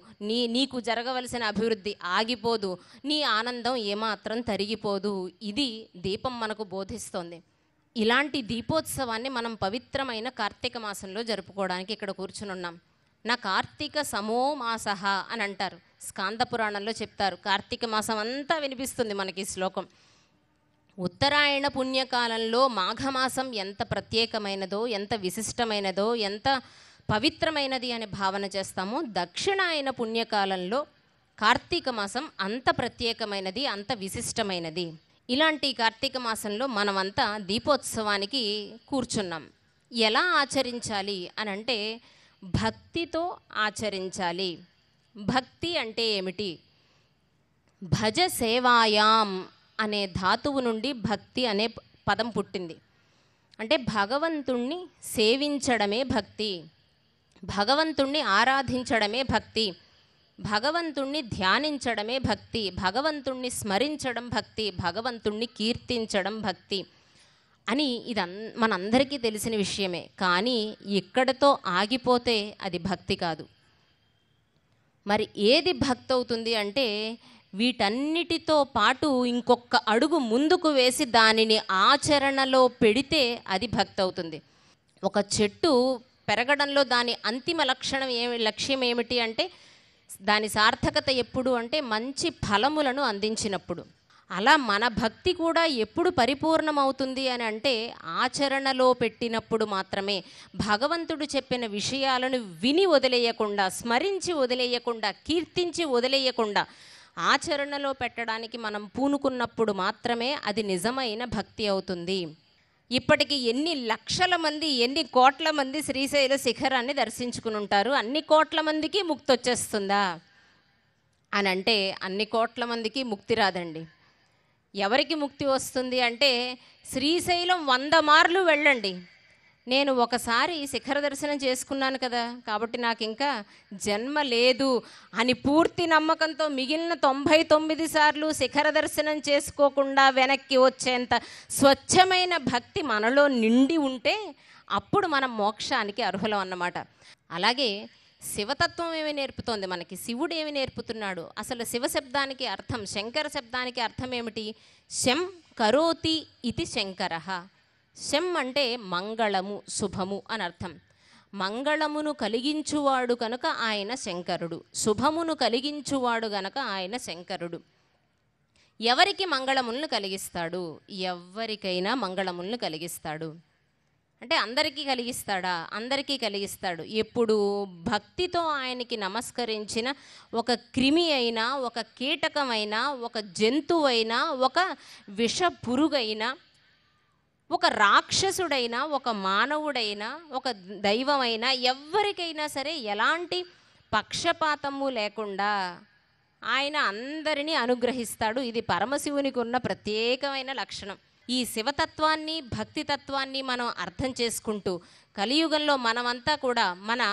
నీకు జరగవలసిన అభివృద్ధి ఆగిపోదు, నీ ఆనందం ఏమాత్రం తరిగిపోదు. ఇది దీపం మనకు బోధిస్తోంది. ఇలాంటి దీపోత్సవాన్ని మనం పవిత్రమైన కార్తీక మాసంలో జరుపుకోవడానికి ఇక్కడ కూర్చునున్నాం. నా కార్తీక సమో మాసః అని అంటారు, స్కాంద పురాణంలో చెప్తారు. కార్తీక మాసం అంతా వినిపిస్తుంది మనకి శ్లోకం. ఉత్తరాయణ పుణ్యకాలంలో మాఘమాసం ఎంత ప్రత్యేకమైనదో, ఎంత విశిష్టమైనదో, ఎంత పవిత్రమైనది అనే భావన చేస్తామో, దక్షిణాయన పుణ్యకాలంలో కార్తీక మాసం అంత ప్రత్యేకమైనది, అంత విశిష్టమైనది. ఇలాంటి కార్తీక మాసంలో మనమంతా దీపోత్సవానికి కూర్చున్నాం. ఎలా ఆచరించాలి అని అంటే భక్తితో ఆచరించాలి. భక్తి అంటే ఏమిటి? భజ సేవాయాం అనే ధాతువు నుండి భక్తి అనే పదం పుట్టింది. అంటే భగవంతుణ్ణి సేవించడమే భక్తి, భగవంతుణ్ణి ఆరాధించడమే భక్తి, భగవంతుణ్ణి ధ్యానించడమే భక్తి, భగవంతుణ్ణి స్మరించడం భక్తి, భగవంతుణ్ణి కీర్తించడం భక్తి అని మనందరికీ తెలిసిన విషయమే. కానీ ఇక్కడతో ఆగిపోతే అది భక్తి కాదు. మరి ఏది భక్తి అవుతుంది అంటే వీటన్నిటితో పాటు ఇంకొక అడుగు ముందుకు వేసి దానిని ఆచరణలో పెడితే అది భక్తి అవుతుంది. ఒక చెట్టు పెరగడంలో దాని అంతిమ లక్ష్యం ఏమిటి అంటే దాని సార్థకత ఎప్పుడు అంటే మంచి ఫలములను అందించినప్పుడు. అలా మన భక్తి కూడా ఎప్పుడు పరిపూర్ణమవుతుంది అని అంటే ఆచరణలో పెట్టినప్పుడు మాత్రమే. భగవంతుడు చెప్పిన విషయాలను విని వదిలేయకుండా, స్మరించి వదిలేయకుండా, కీర్తించి వదిలేయకుండా ఆచరణలో పెట్టడానికి మనం పూనుకున్నప్పుడు మాత్రమే అది నిజమైన భక్తి అవుతుంది. ఇప్పటికి ఎన్ని లక్షల మంది, ఎన్ని కోట్ల మంది శ్రీశైల శిఖరాన్ని దర్శించుకుని ఉంటారు. అన్ని కోట్ల మందికి ముక్తి వచ్చేస్తుందా అని అంటే అన్ని కోట్ల మందికి ముక్తి రాదండి. ఎవరికి ముక్తి వస్తుంది అంటే శ్రీశైలం 100 మార్లు వెళ్ళండి. నేను ఒకసారి శిఖర దర్శనం చేసుకున్నాను కదా, కాబట్టి నాకు ఇంకా జన్మ లేదు అని పూర్తి నమ్మకంతో మిగిలిన 99 సార్లు శిఖర దర్శనం చేసుకోకుండా వెనక్కి వచ్చేంత స్వచ్ఛమైన భక్తి మనలో నిండి ఉంటే అప్పుడు మనం మోక్షానికి అర్హులం అన్నమాట. అలాగే శివతత్వం ఏమి నేర్పుతోంది మనకి? శివుడు ఏమి నేర్పుతున్నాడు? అసలు శివ శబ్దానికి అర్థం, శంకర శబ్దానికి అర్థం ఏమిటి? శం కరోతి ఇది శంకరః. శం అంటే మంగళము, శుభము అని అర్థం. మంగళమును కలిగించువాడు కనుక ఆయన శంకరుడు, శుభమును కలిగించువాడు గనక ఆయన శంకరుడు. ఎవరికి మంగళములను కలిగిస్తాడు? ఎవరికైనా మంగళములను కలిగిస్తాడు. అంటే అందరికీ కలిగిస్తాడా? అందరికీ కలిగిస్తాడు. ఎప్పుడు భక్తితో ఆయనకి నమస్కరించిన ఒక క్రిమి అయినా, ఒక కీటకమైనా, ఒక జంతువైనా, ఒక విష పురుగైనా, ఒక రాక్షసుడైనా, ఒక మానవుడైనా, ఒక దైవమైనా, ఎవరికైనా సరే ఎలాంటి పక్షపాతము లేకుండా ఆయన అందరినీ అనుగ్రహిస్తాడు. ఇది పరమశివునికి ఉన్న ప్రత్యేకమైన లక్షణం. ఈ శివతత్వాన్ని, భక్తితత్వాన్ని మనం అర్థం చేసుకుంటూ కలియుగంలో మనమంతా కూడా మన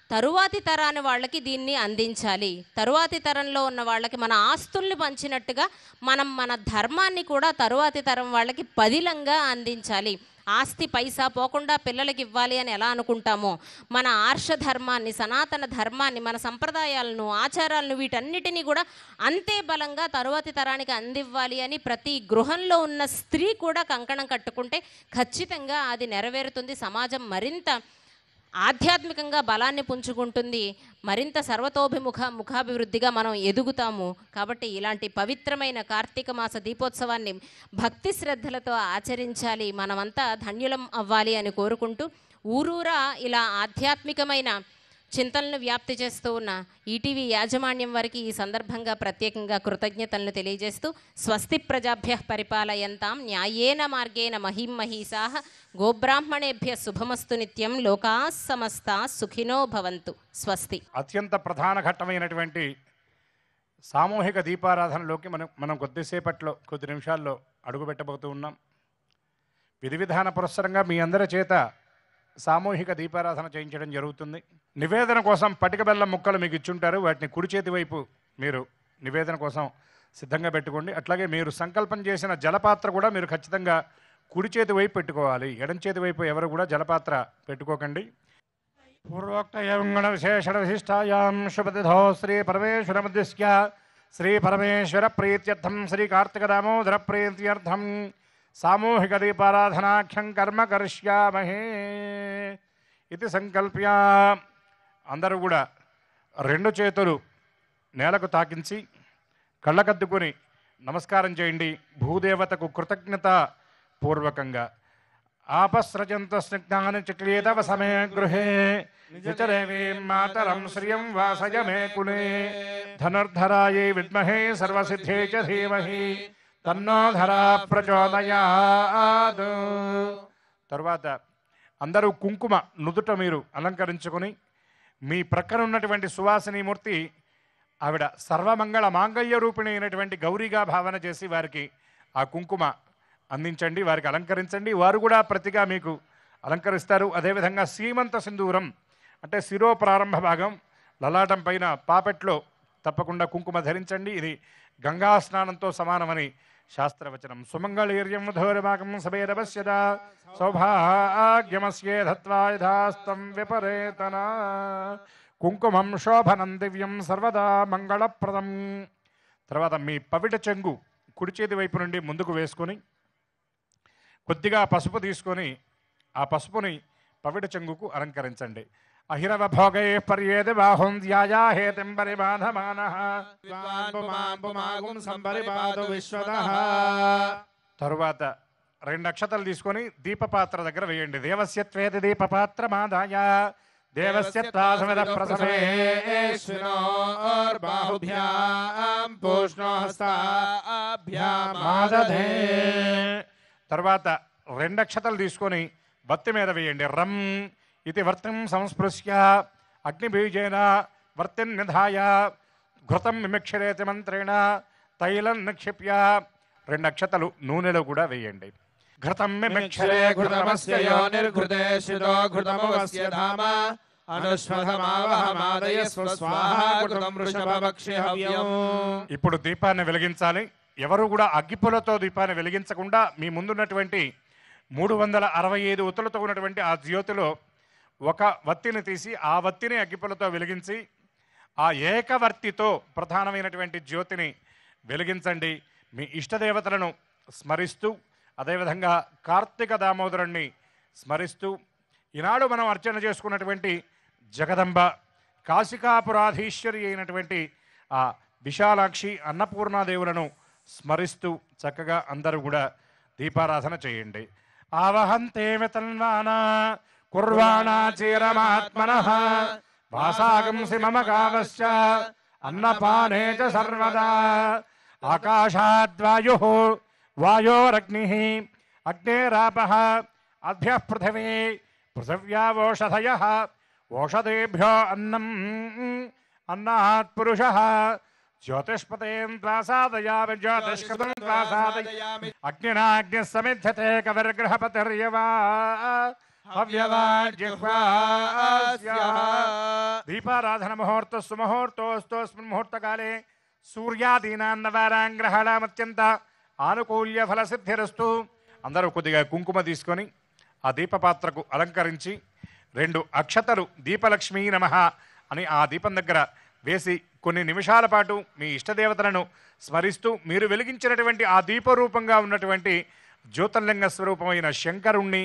తరువాతి తరాని వాళ్ళకి దీన్ని అందించాలి. తరువాతి తరంలో ఉన్న వాళ్ళకి మన ఆస్తుల్ని పంచినట్టుగా మనం మన ధర్మాన్ని కూడా తరువాతి తరం వాళ్ళకి పదిలంగా అందించాలి. ఆస్తి పైసా పోకుండా పిల్లలకి ఇవ్వాలి అని ఎలా అనుకుంటామో, మన ఆర్ష ధర్మాన్ని, సనాతన ధర్మాన్ని, మన సంప్రదాయాలను, ఆచారాలను, వీటన్నిటినీ కూడా అంతే బలంగా తరువాతి తరానికి అందివ్వాలి అని ప్రతి గృహంలో ఉన్న స్త్రీ కూడా కంకణం కట్టుకుంటే ఖచ్చితంగా అది నెరవేరుతుంది. సమాజం మరింత ఆధ్యాత్మికంగా బలాన్ని పుంజుకుంటుంది, మరింత ముఖాభివృద్ధిగా మనం ఎదుగుతాము. కాబట్టి ఇలాంటి పవిత్రమైన కార్తీక మాస దీపోత్సవాన్ని భక్తి శ్రద్ధలతో ఆచరించాలి, మనమంతా ధన్యులం అవ్వాలి అని కోరుకుంటూ, ఊరూరా ఇలా ఆధ్యాత్మికమైన చింతనలను వ్యాప్తి చేస్తూ ఉన్న ఈటీవీ యాజమాన్యం వారికి ఈ సందర్భంగా ప్రత్యేకంగా కృతజ్ఞతలను తెలియజేస్తూ, స్వస్తి ప్రజాభ్య పరిపాలయంతాం న్యాయేన మార్గేణ మహిమహీసాః గోబ్రాహ్మణేభ్య శుభమస్తు నిత్యం లోకా సమస్తా సుఖినో భవంతు. స్వస్తి.
అత్యంత ప్రధాన ఘట్టమైనటువంటి సామూహిక దీపారాధనలోకి మనం కొద్దిసేపట్లో కొద్ది నిమిషాల్లో అడుగుపెట్టబోతూ ఉన్నాం. విధి విధాన పురస్సరంగా మీ అందరి చేత సామూహిక దీపారాధన చేయించడం జరుగుతుంది. నివేదన కోసం పటిక బెల్లం ముక్కలు మీకు ఇచ్చుంటారు, వాటిని కుడి చేతి వైపు మీరు నివేదన కోసం సిద్ధంగా పెట్టుకోండి. అట్లాగే మీరు సంకల్పం చేసిన జలపాత్ర కూడా మీరు ఖచ్చితంగా కుడి చేతి వైపు పెట్టుకోవాలి, ఎడం చేతి వైపు ఎవరు కూడా జలపాత్ర పెట్టుకోకండి. పూర్వోక్త యంగణ విశేషణ విశిష్టాయాం శుభతిథో శ్రీ పరమేశ్వరముద్దిశ్య శ్రీ పరమేశ్వర ప్రీత్యర్థం శ్రీ కార్తిక దామోదర ప్రీత్యర్థం సామూహిక దీపారాధనాఖ్యం కర్మ కరిష్యామహే ఇది సంకల్ప్య అందరూ కూడా రెండు చేతులు నేలకు తాకించి కళ్ళకద్దుకొని నమస్కారం చేయండి. భూదేవతకు కృతజ్ఞత పూర్వకంగా ఆపస్రజంత స్నిగ్ధాని చిక్లీతవ సమే గృహే నిచరేవీం మాతరం శ్రియం వాసయ మే కులే ధనుర్ధరాయై విద్మహే సర్వసిద్ధే చ ధీమహి తన్నో ధరా ప్రచోదయాత్. తరువాత అందరూ కుంకుమ నుదుట మీరు అలంకరించుకొని మీ ప్రక్కన ఉన్నటువంటి సువాసినీమూర్తి ఆవిడ సర్వమంగళ మాంగళ్య రూపిణి అయినటువంటి గౌరీగా భావన చేసి వారికి ఆ కుంకుమ అందించండి, వారికి అలంకరించండి. వారు కూడా ప్రతిగా మీకు అలంకరిస్తారు. అదేవిధంగా సీమంత సింధూరం అంటే శిరో ప్రారంభ భాగం లలాటం పైన పాపెట్లో తప్పకుండా కుంకుమ ధరించండి. ఇది గంగా స్నానంతో సమానమని శాస్త్రవచనం. సుమంగళీర్యం ధోరమాకం సభేరవశ్యద సౌభాగ్యమస్యే ధత్వా యథాస్తం విపరేతన కుంకుమం శోభనం దివ్యం సర్వదా మంగళప్రదం. తర్వాత మీ పవిట చెంగు కుడి చేతి వైపు నుండి ముందుకు వేసుకొని కొద్దిగా పసుపు తీసుకొని ఆ పసుపుని పవిట చెంగుకు అలంకరించండి. అహిరవ భోగై పర్యేది బాహుం ధ్యాయా హేతిం పరిబాధమానః తరువాత 2 అక్షతలు తీసుకొని దీపపాత్ర దగ్గర వేయండి. దేవస్యత్వేది దీపపాత్రమాదాయ దేవస్య త్వాసమిద ప్రసమే
బాహుభ్యాం పూష్ణోహస్తాభ్యాం ఆదధే.
తర్వాత 2 అక్షతలు తీసుకొని బత్తి మీద వేయండి. రం ఇది వర్తిం సంస్పృశ్య అగ్నిబీజేన వర్తిన్ నిధాయ ఘృతం మిమిక్షరేతి మంత్రేణ తైలం నిక్షిప్య. 2 అక్షతలు నూనెలో కూడా వేయండి. ఘృతం మిమిక్షరే
ఘృతమస్య యోనిర్ఘృతే శితో ఘృతమవస్య ధామ అనుష్వధమావహమాదయస్వ స్వాహా ఘృతం వృషభవక్షి హవ్యం.
ఇప్పుడు దీపాన్ని వెలిగించాలి. ఎవరు కూడా అగ్గిపులతో దీపాన్ని వెలిగించకుండా మీ ముందున్నటువంటి 365 ఒత్తులతో ఉన్నటువంటి ఆ జ్యోతిలో ఒక వత్తిని తీసి ఆ వత్తిని అగ్గిపులతో వెలిగించి ఆ ఏకవర్తితో ప్రధానమైనటువంటి జ్యోతిని వెలిగించండి. మీ ఇష్టదేవతలను స్మరిస్తూ అదేవిధంగా కార్తీక దామోదరుణ్ణి స్మరిస్తూ ఈనాడు మనం అర్చన చేసుకున్నటువంటి జగదంబ కాశికాపురాధీశ్వరి అయినటువంటి ఆ విశాలాక్షి అన్నపూర్ణాదేవులను స్మరిస్తూ చక్కగా అందరూ కూడా దీపారాధన చేయండి. ఆవహంతే వితన్వానా కుర్వాణా చీరమాత్మనః వాసాగంసి మమ కావశ్చ అన్నపానే చ సర్వదా ఆకాశాద్వాయుః వాయోరగ్నిః అగ్నేరాపః అభ్యః పృథివీ పృథివ్యావోషధయః ఓషధేభ్యో అన్నం అన్నాత్ పురుషः జ్యోతిష్పతేం త్వాసాదయామి జ్యోతిష్కృతం త్వాసాదయామి అగ్నినా అగ్నిః సమిధ్యతే కవిర్గృహపతిర్యవా దీపారాధన ముహూర్త సుముహూర్తోస్తోస్మిన్ ముహూర్తకాలే సూర్యాదీనాన్నవారాంగ్రహణామత్యంత ఆనుకూల్య ఫలసిద్ధిరస్తు. అందరూ కొద్దిగా కుంకుమ తీసుకొని ఆ దీపపాత్రకు అలంకరించి 2 అక్షతలు దీపలక్ష్మీ నమః అని ఆ దీపం దగ్గర వేసి కొన్ని నిమిషాల పాటు మీ ఇష్టదేవతలను స్మరిస్తూ మీరు వెలిగించినటువంటి ఆ దీపరూపంగా ఉన్నటువంటి జ్యోతిర్లింగ స్వరూపమైన శంకరుణ్ణి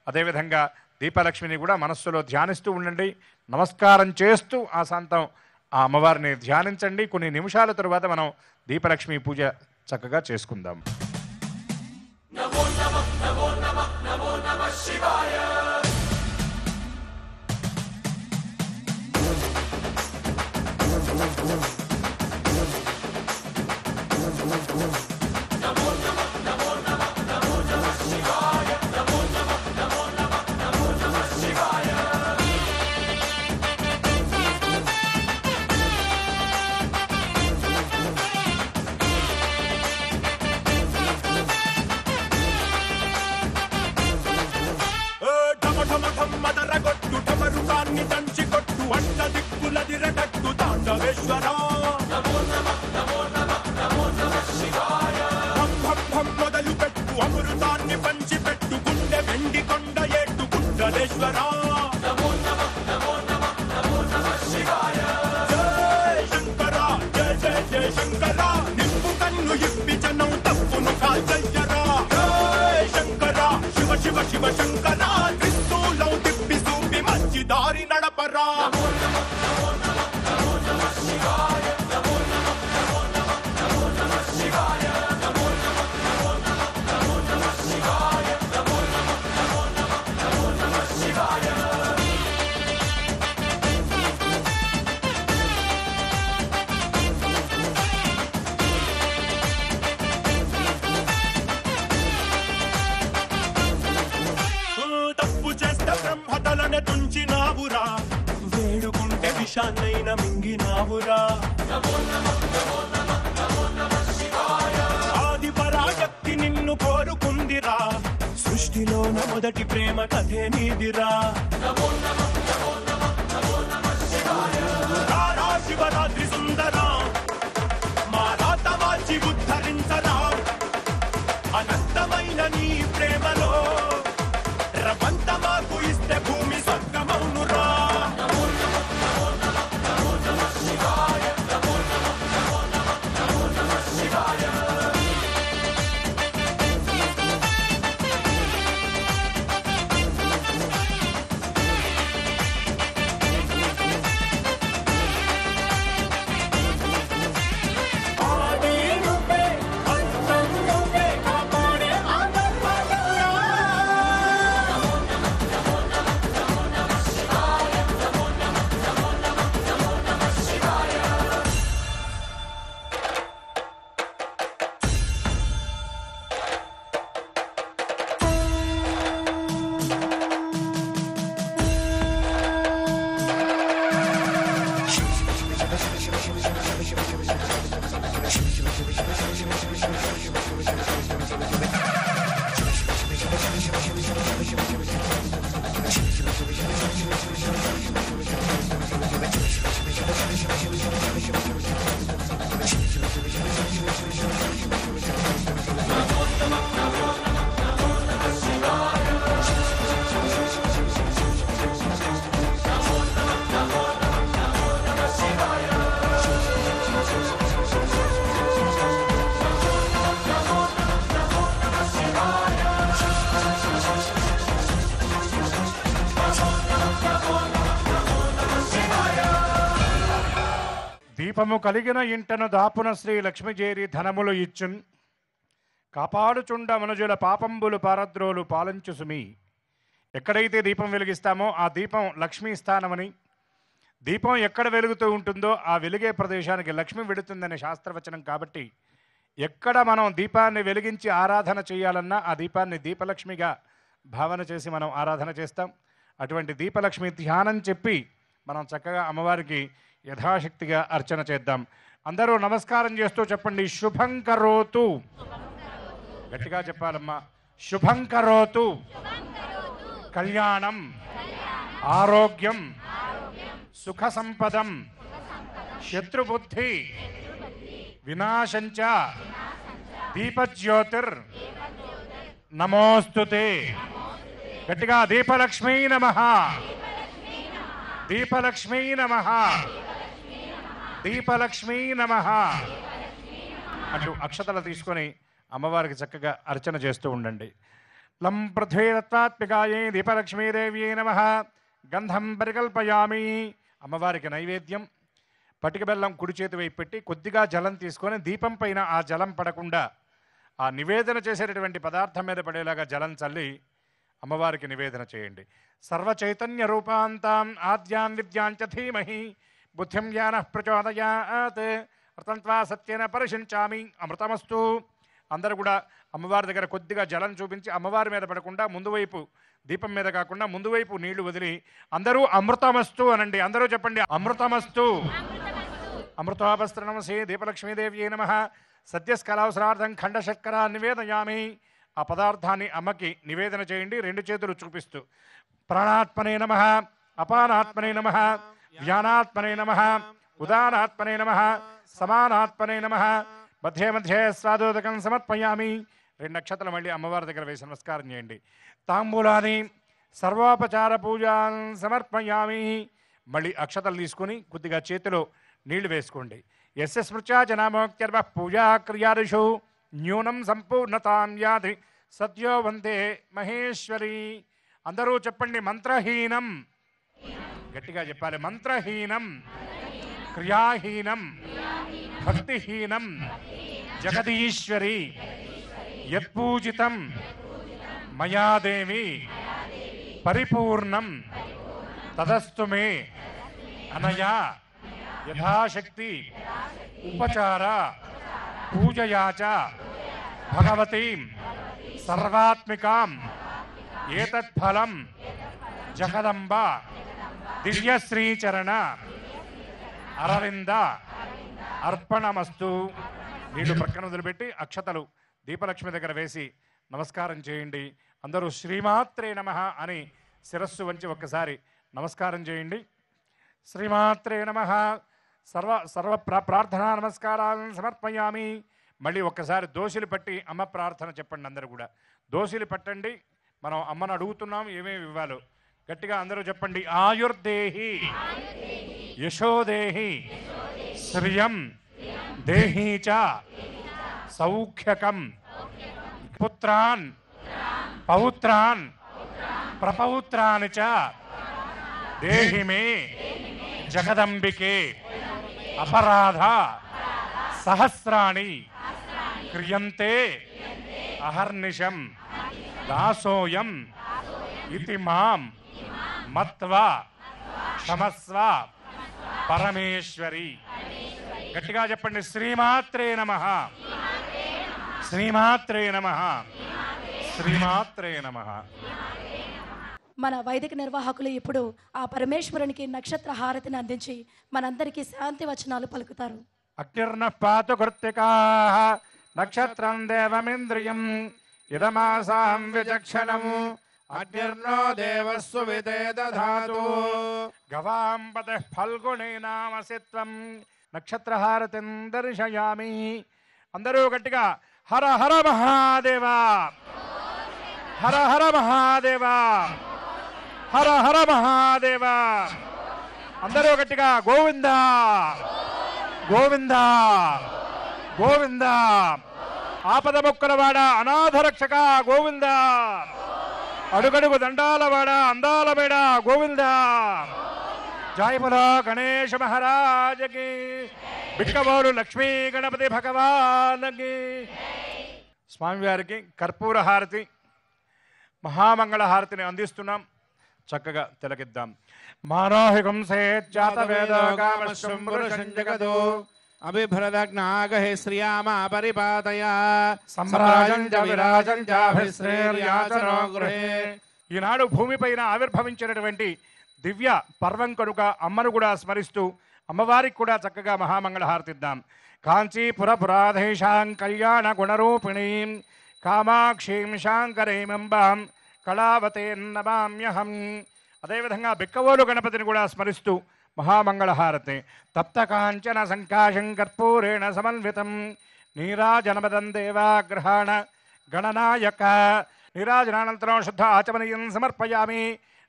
అదేవిధంగా దీపలక్ష్మిని కూడా మనస్సులో ధ్యానిస్తూ ఉండండి. నమస్కారం చేస్తూ ఆ శాంతం ఆ అమ్మవారిని ధ్యానించండి. కొన్ని నిమిషాల తరువాత మనం దీపలక్ష్మి పూజ చక్కగా చేసుకుందాం.
ఆది పరాశక్తి నిన్ను కోరుకుందిరా, సృష్టిలోన మొదటి ప్రేమ కథే నీదిరా. శివరాత్రి సుందరా, మా రాత మార్చి ఉద్ధరించరా. అనంతమైన నీ ప్రేమలో రవంత మాకు ఇస్తే భూమి స్వర్గమౌనురా.
దీపము కలిగిన ఇంటను దాపున శ్రీ లక్ష్మీజేరి ధనములు ఇచ్చున్, కాపాడుచుండ మనుజుల పాపంబులు పారద్రోలు పాలించు సుమి. ఎక్కడైతే దీపం వెలిగిస్తామో ఆ దీపం లక్ష్మీ స్థానమని, దీపం ఎక్కడ వెలుగుతూ ఉంటుందో ఆ వెలిగే ప్రదేశానికి లక్ష్మి వెడుతుందనే శాస్త్రవచనం. కాబట్టి ఎక్కడ మనం దీపాన్ని వెలిగించి ఆరాధన చేయాలన్నా ఆ దీపాన్ని దీపలక్ష్మిగా భావన చేసి మనం ఆరాధన చేస్తాం. అటువంటి దీపలక్ష్మి ధ్యానం చెప్పి మనం చక్కగా అమ్మవారికి యథాశక్తిగా అర్చన చేద్దాం. అందరూ నమస్కారం చేస్తూ చెప్పండి, శుభం కరోతు. గట్టిగా చెప్పాలమ్మా, శుభం కరోతు, కళ్యాణం, ఆరోగ్యం, సుఖ సంపదం, శత్రుబుద్ధి వినాశంచ, దీపజ్యోతిర్ నమోస్తుతే. గట్టిగా దీపలక్ష్మీ నమః, దీపలక్ష్మీ నమః, దీపలక్ష్మీ నమః అంటూ అక్షతలు తీసుకొని అమ్మవారికి చక్కగా అర్చన చేస్తూ ఉండండి. లం పృథ్వీరత్వాత్మికాయే దీపలక్ష్మీదేవ్యే నమః. గంధం పరికల్పయామి. అమ్మవారికి నైవేద్యం పటిక బెల్లం కుడి చేతి వైపు పెట్టి కొద్దిగా జలం తీసుకొని దీపం పైన ఆ జలం పడకుండా ఆ నివేదన చేసేటటువంటి పదార్థం మీద పడేలాగా జలం చల్లి అమ్మవారికి నివేదన చేయండి. సర్వ చైతన్య రూపాంతాం ఆద్యాం విద్యాంచ ధీమహి బుద్ధిం జ్ఞానః ప్రచోదయాత్ అమృతంత్వా సత్యేన పరిశించామి. అమృతమస్తు. అందరూ కూడా అమ్మవారి దగ్గర కొద్దిగా జలం చూపించి అమ్మవారి మీద పడకుండా ముందు వైపు దీపం మీద కాకుండా ముందు వైపు నీళ్లు వదిలి అందరూ అమృతమస్తు అనండి. అందరూ చెప్పండి అమృతమస్తు. అమృతోపస్త్రనమసే దీపలక్ష్మీదేవ్యే నమః. సద్యస్కలావసరార్థం ఖండశర్కర నివేదయామి. ఆ పదార్థాన్ని అమ్మకి నివేదన చేయండి రెండు చేతులు చూపిస్తూ. ప్రాణాత్మనే నమః, అపానాత్మనే నమః, వ్యానాత్మనే నమః, ఉదానాత్మనే నమః, సమానాత్మనే నమః. మధ్యే మధ్యే స్వాదోదకం సమర్పయామి. రెండు నక్షత్రాలు మళ్ళీ అమ్మవారి దగ్గర వేసి నమస్కారం చేయండి. తాంబూలాన్ని సర్వోపచార పూజాన్ సమర్పయామి. మళ్ళీ అక్షతలు తీసుకుని కొద్దిగా చేతిలో నీళ్లు వేసుకోండి. యస్య స్మృత్యా జనామోక్త్యర్వ పూజా క్రియాదిషు న్యూనం సంపూర్ణతాం యాది సత్యో వందే మహేశ్వరి. అందరూ చెప్పండి మంత్రహీనం. గట్టిగా చెప్పాలి. మంత్రహీనం, క్రియాహీనం, భక్తిహీనం జగదీశ్వరి యత్పూజితం మయా దేవి పరిపూర్ణం తదస్తు మే అనయా యథాశక్తి ఉపచార పూజయాచ భగవతీం సర్వాత్మికాం ఏతత్ఫలం జగదంబ దివ్యశ్రీచరణ అరవింద అర్పణమస్తు. నీళ్లు ప్రక్కన వదిలిపెట్టి అక్షతలు దీపలక్ష్మి దగ్గర వేసి నమస్కారం చేయండి. అందరూ శ్రీమాత్రే నమః అని శిరస్సు వంచి ఒక్కసారి నమస్కారం చేయండి. శ్రీమాత్రే నమః. సర్వ ప్రార్థనా నమస్కారాలను సమర్పయామి. మళ్ళీ ఒక్కసారి దోషులు పట్టి అమ్మ ప్రార్థన చెప్పండి. అందరూ కూడా దోషులు పట్టండి. మనం అమ్మను అడుగుతున్నాం ఏమేమి ఇవ్వాలో. గట్టిగా అందరూ చెప్పండి. ఆయుర్దేహి యశోదేహి శ్రియం దేహీ చ సౌఖ్యకం పుత్రాన్ పౌత్రాన్ ప్రపౌత్రాన్ చ దేహి మే జగదంబికే. అపరాధ సహస్రాణి క్రియంతే అహర్నిశం దాసోయం ఇతి మాం మత్వా క్షమస్వ పరమేశ్వరి. గట్టిగా చెప్పండి. శ్రీమాత్రే నమః, శ్రీమాత్రే నమః, శ్రీమాత్రే నమః.
మన వైదిక నిర్వాహకులు ఇప్పుడు ఆ పరమేశ్వరునికి నక్షత్ర హారతిని అందించి మనందరికీ శాంతి వచనాలు పలుకుతారు.
అగ్నిర్న పాతు కృత్తికాః నక్షత్రం దేవమింద్రియం ఇదమాసాం విచక్షణం అగ్నిర్నో దేవస్సు విదే దధాతు గవాంబతః ఫల్గుణే నామసిత్వం నక్షత్రహారతిం దర్శయామి. అందరూ గట్టిగా హర హర మహాదేవ, హర హర మహాదేవ, హర హర మహాదేవ. అందరూ గట్టిగా గోవింద గోవింద గోవింద. ఆపద మొక్కలవాడ అనాథ రక్షక గోవింద. అడుగడుగు దండాలవాడ అందాల మేడ గోవింద. జాయములో గణేశ మహారాజకి, బిక్కబోలు లక్ష్మీ గణపతి భగవానకి. స్వామివారికి కర్పూర హారతి మహామంగళ హారతిని అందిస్తున్నాం. చక్కగా తిలకిద్దాం. మానోహికం సేజ్జాత వేదో కామశ్వం పురుషం జగదో
అభిభ్రదగ్నాగహి శ్రియామ పరిపాతయ
సమ్రాజం చ విరాజం చాభిశ్రేర్యాచనో గృహే. ఈనాడు భూమిపైన ఆవిర్భవించినటువంటి దివ్య పర్వం కనుక అమ్మను కూడా స్మరిస్తూ అమ్మవారికి కూడా చక్కగా మహామంగళ హారతిద్దాం. కాంచీపురపురాధేశాం కళ్యాణ గుణరూపిణీం కామాక్షీం శాంకరీమంబాం కళావతేర్నమామ్యహం. అదేవిధంగా బిక్కవోలు గణపతిని కూడా స్మరిస్తూ మహామంగళ హారతి. తప్త కాంచన సంకాశం కర్పూరేణ సమన్వితం నీరాజనమదం దేవాగ్రహాణ గణనాయక. నీరాజనానంతరం శుద్ధ ఆచమనీయం సమర్పయామి.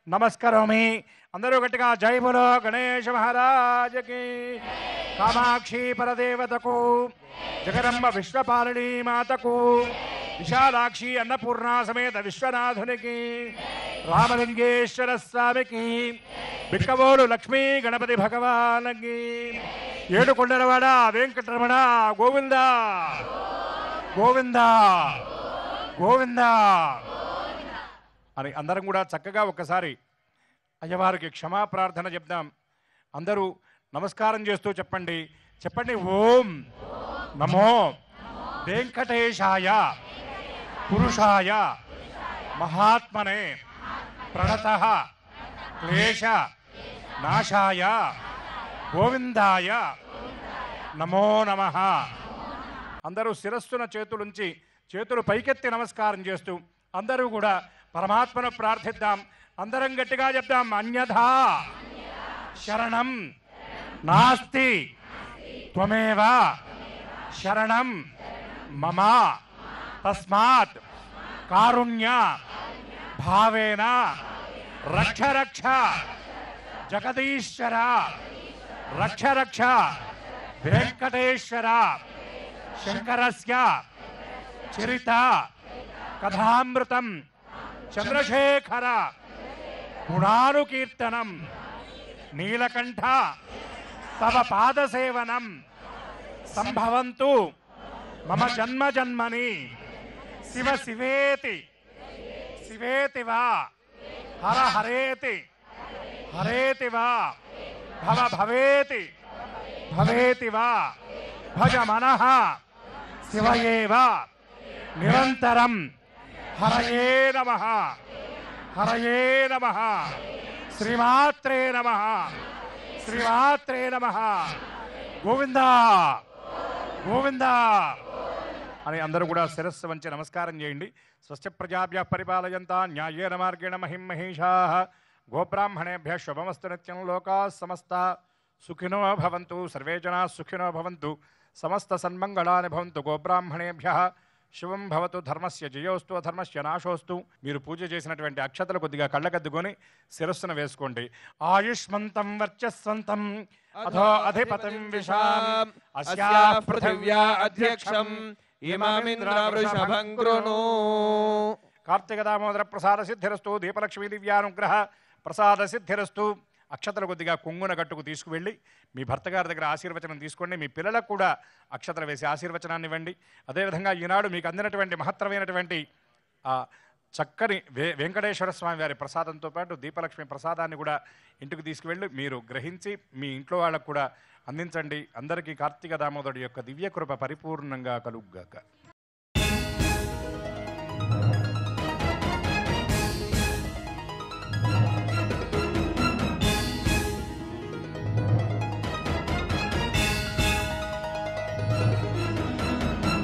నమస్కరోమి. అందరూ గట్టిగా జై బోలో గణేశ మహారాజకి. కామాక్షి పరదేవతకు, జగదంబ విశ్వపాలిని మాతకు, విశాలాక్షి అన్నపూర్ణ సమేత విశ్వనాథునికి, రామలింగేశ్వర స్వామికి, బిక్కవోలు లక్ష్మీ గణపతి భగవానికి, ఏడుకొండలవాడ వెంకటరమణ గోవింద గోవింద గోవింద అని అందరం కూడా చక్కగా ఒక్కసారి అయ్యవారికి క్షమా ప్రార్థన చెప్దాం. అందరూ నమస్కారం చేస్తూ చెప్పండి. చెప్పండి. ఓం నమో వెంకటేశాయ పురుషాయ మహాత్మనే ప్రణతః క్లేశ నాశాయ గోవిందాయ నమో నమః. అందరూ శిరస్సున చేతులుంచి చేతులు పైకెత్తి నమస్కారం చేస్తూ అందరూ కూడా పరమాత్మను ప్రార్థిద్దాం. అందరం గట్టిగా చెప్దాం. అన్యథా శరణం నాస్తి త్వమేవ శరణం మమ తస్మాత్ కారుణ్య భావేన రక్ష రక్ష జగదీశ్వర రక్ష రక్ష వెంకటేశ్వర శంకరస్య చరిత కథామృతం చంద్రశేఖర గుణానుకీర్తనం నీలకంఠ తవ పాదసేవనం సంభవంతు మమ జన్మ జన్మని శివ శివేతి శివేతి వా హర హరేతి హరేతి వా భవ భవేతి భవేతి వా భజ మనః శివయేవ నిరంతరం హరయే నమః హరయే నమః శ్రీమాత్రే నమః శ్రీమాత్రే నమః గోవింద గోవింద అని అందరూ కూడా శిరస్సు వంచి నమస్కారం చేయండి. స్వస్య ప్రజాభ్య పరిపాలయంతా న్యాయేన మార్గేణ మహిం మహిషాః గోబ్రాహ్మణేభ్యः శుభమస్తు నిత్యం లోకాः సమస్తాः సుఖినో భవంతు సర్వే జనాः సుఖినో భవంతు సమస్త సన్మంగళాని భవంతు. గోబ్రాహ్మణేభ్యः శుభం భవతు. ధర్మస్య జయోస్తు అధర్మస్య నాశోస్తు. మీరు పూజ చేసినటువంటి అక్షతలు కొద్దిగా కళ్ళకద్దుకొని శిరస్సున వేసుకోండి. ఆయుష్మంతం వర్చస్వంతం అధో అధిపతిం విశాం అస్యాః పృథివ్యా అధ్యక్షం ఇమామింద్ర వృషభం కృణు. కార్తీక దామోదర ప్రసాద సిద్ధిరస్తు. దీపలక్ష్మీ దివ్యానుగ్రహ ప్రసాద సిద్ధిరస్తు. అక్షతలు కొద్దిగా కొంగున గట్టుకు తీసుకువెళ్ళి మీ భర్త గారి దగ్గర ఆశీర్వచనం తీసుకోండి. మీ పిల్లలకు కూడా అక్షతలు వేసి ఆశీర్వచనాన్ని ఇవ్వండి. అదేవిధంగా ఈనాడు మీకు అందినటువంటి మహత్తరమైనటువంటి చక్కని వెంకటేశ్వర స్వామి వారి ప్రసాదంతో పాటు దీపలక్ష్మి ప్రసాదాన్ని కూడా ఇంటికి తీసుకువెళ్ళి మీరు గ్రహించి మీ ఇంట్లో వాళ్ళకు కూడా అందించండి. అందరికీ కార్తీక దామోదరుడి యొక్క దివ్య కృప పరిపూర్ణంగా కలుగుగాక.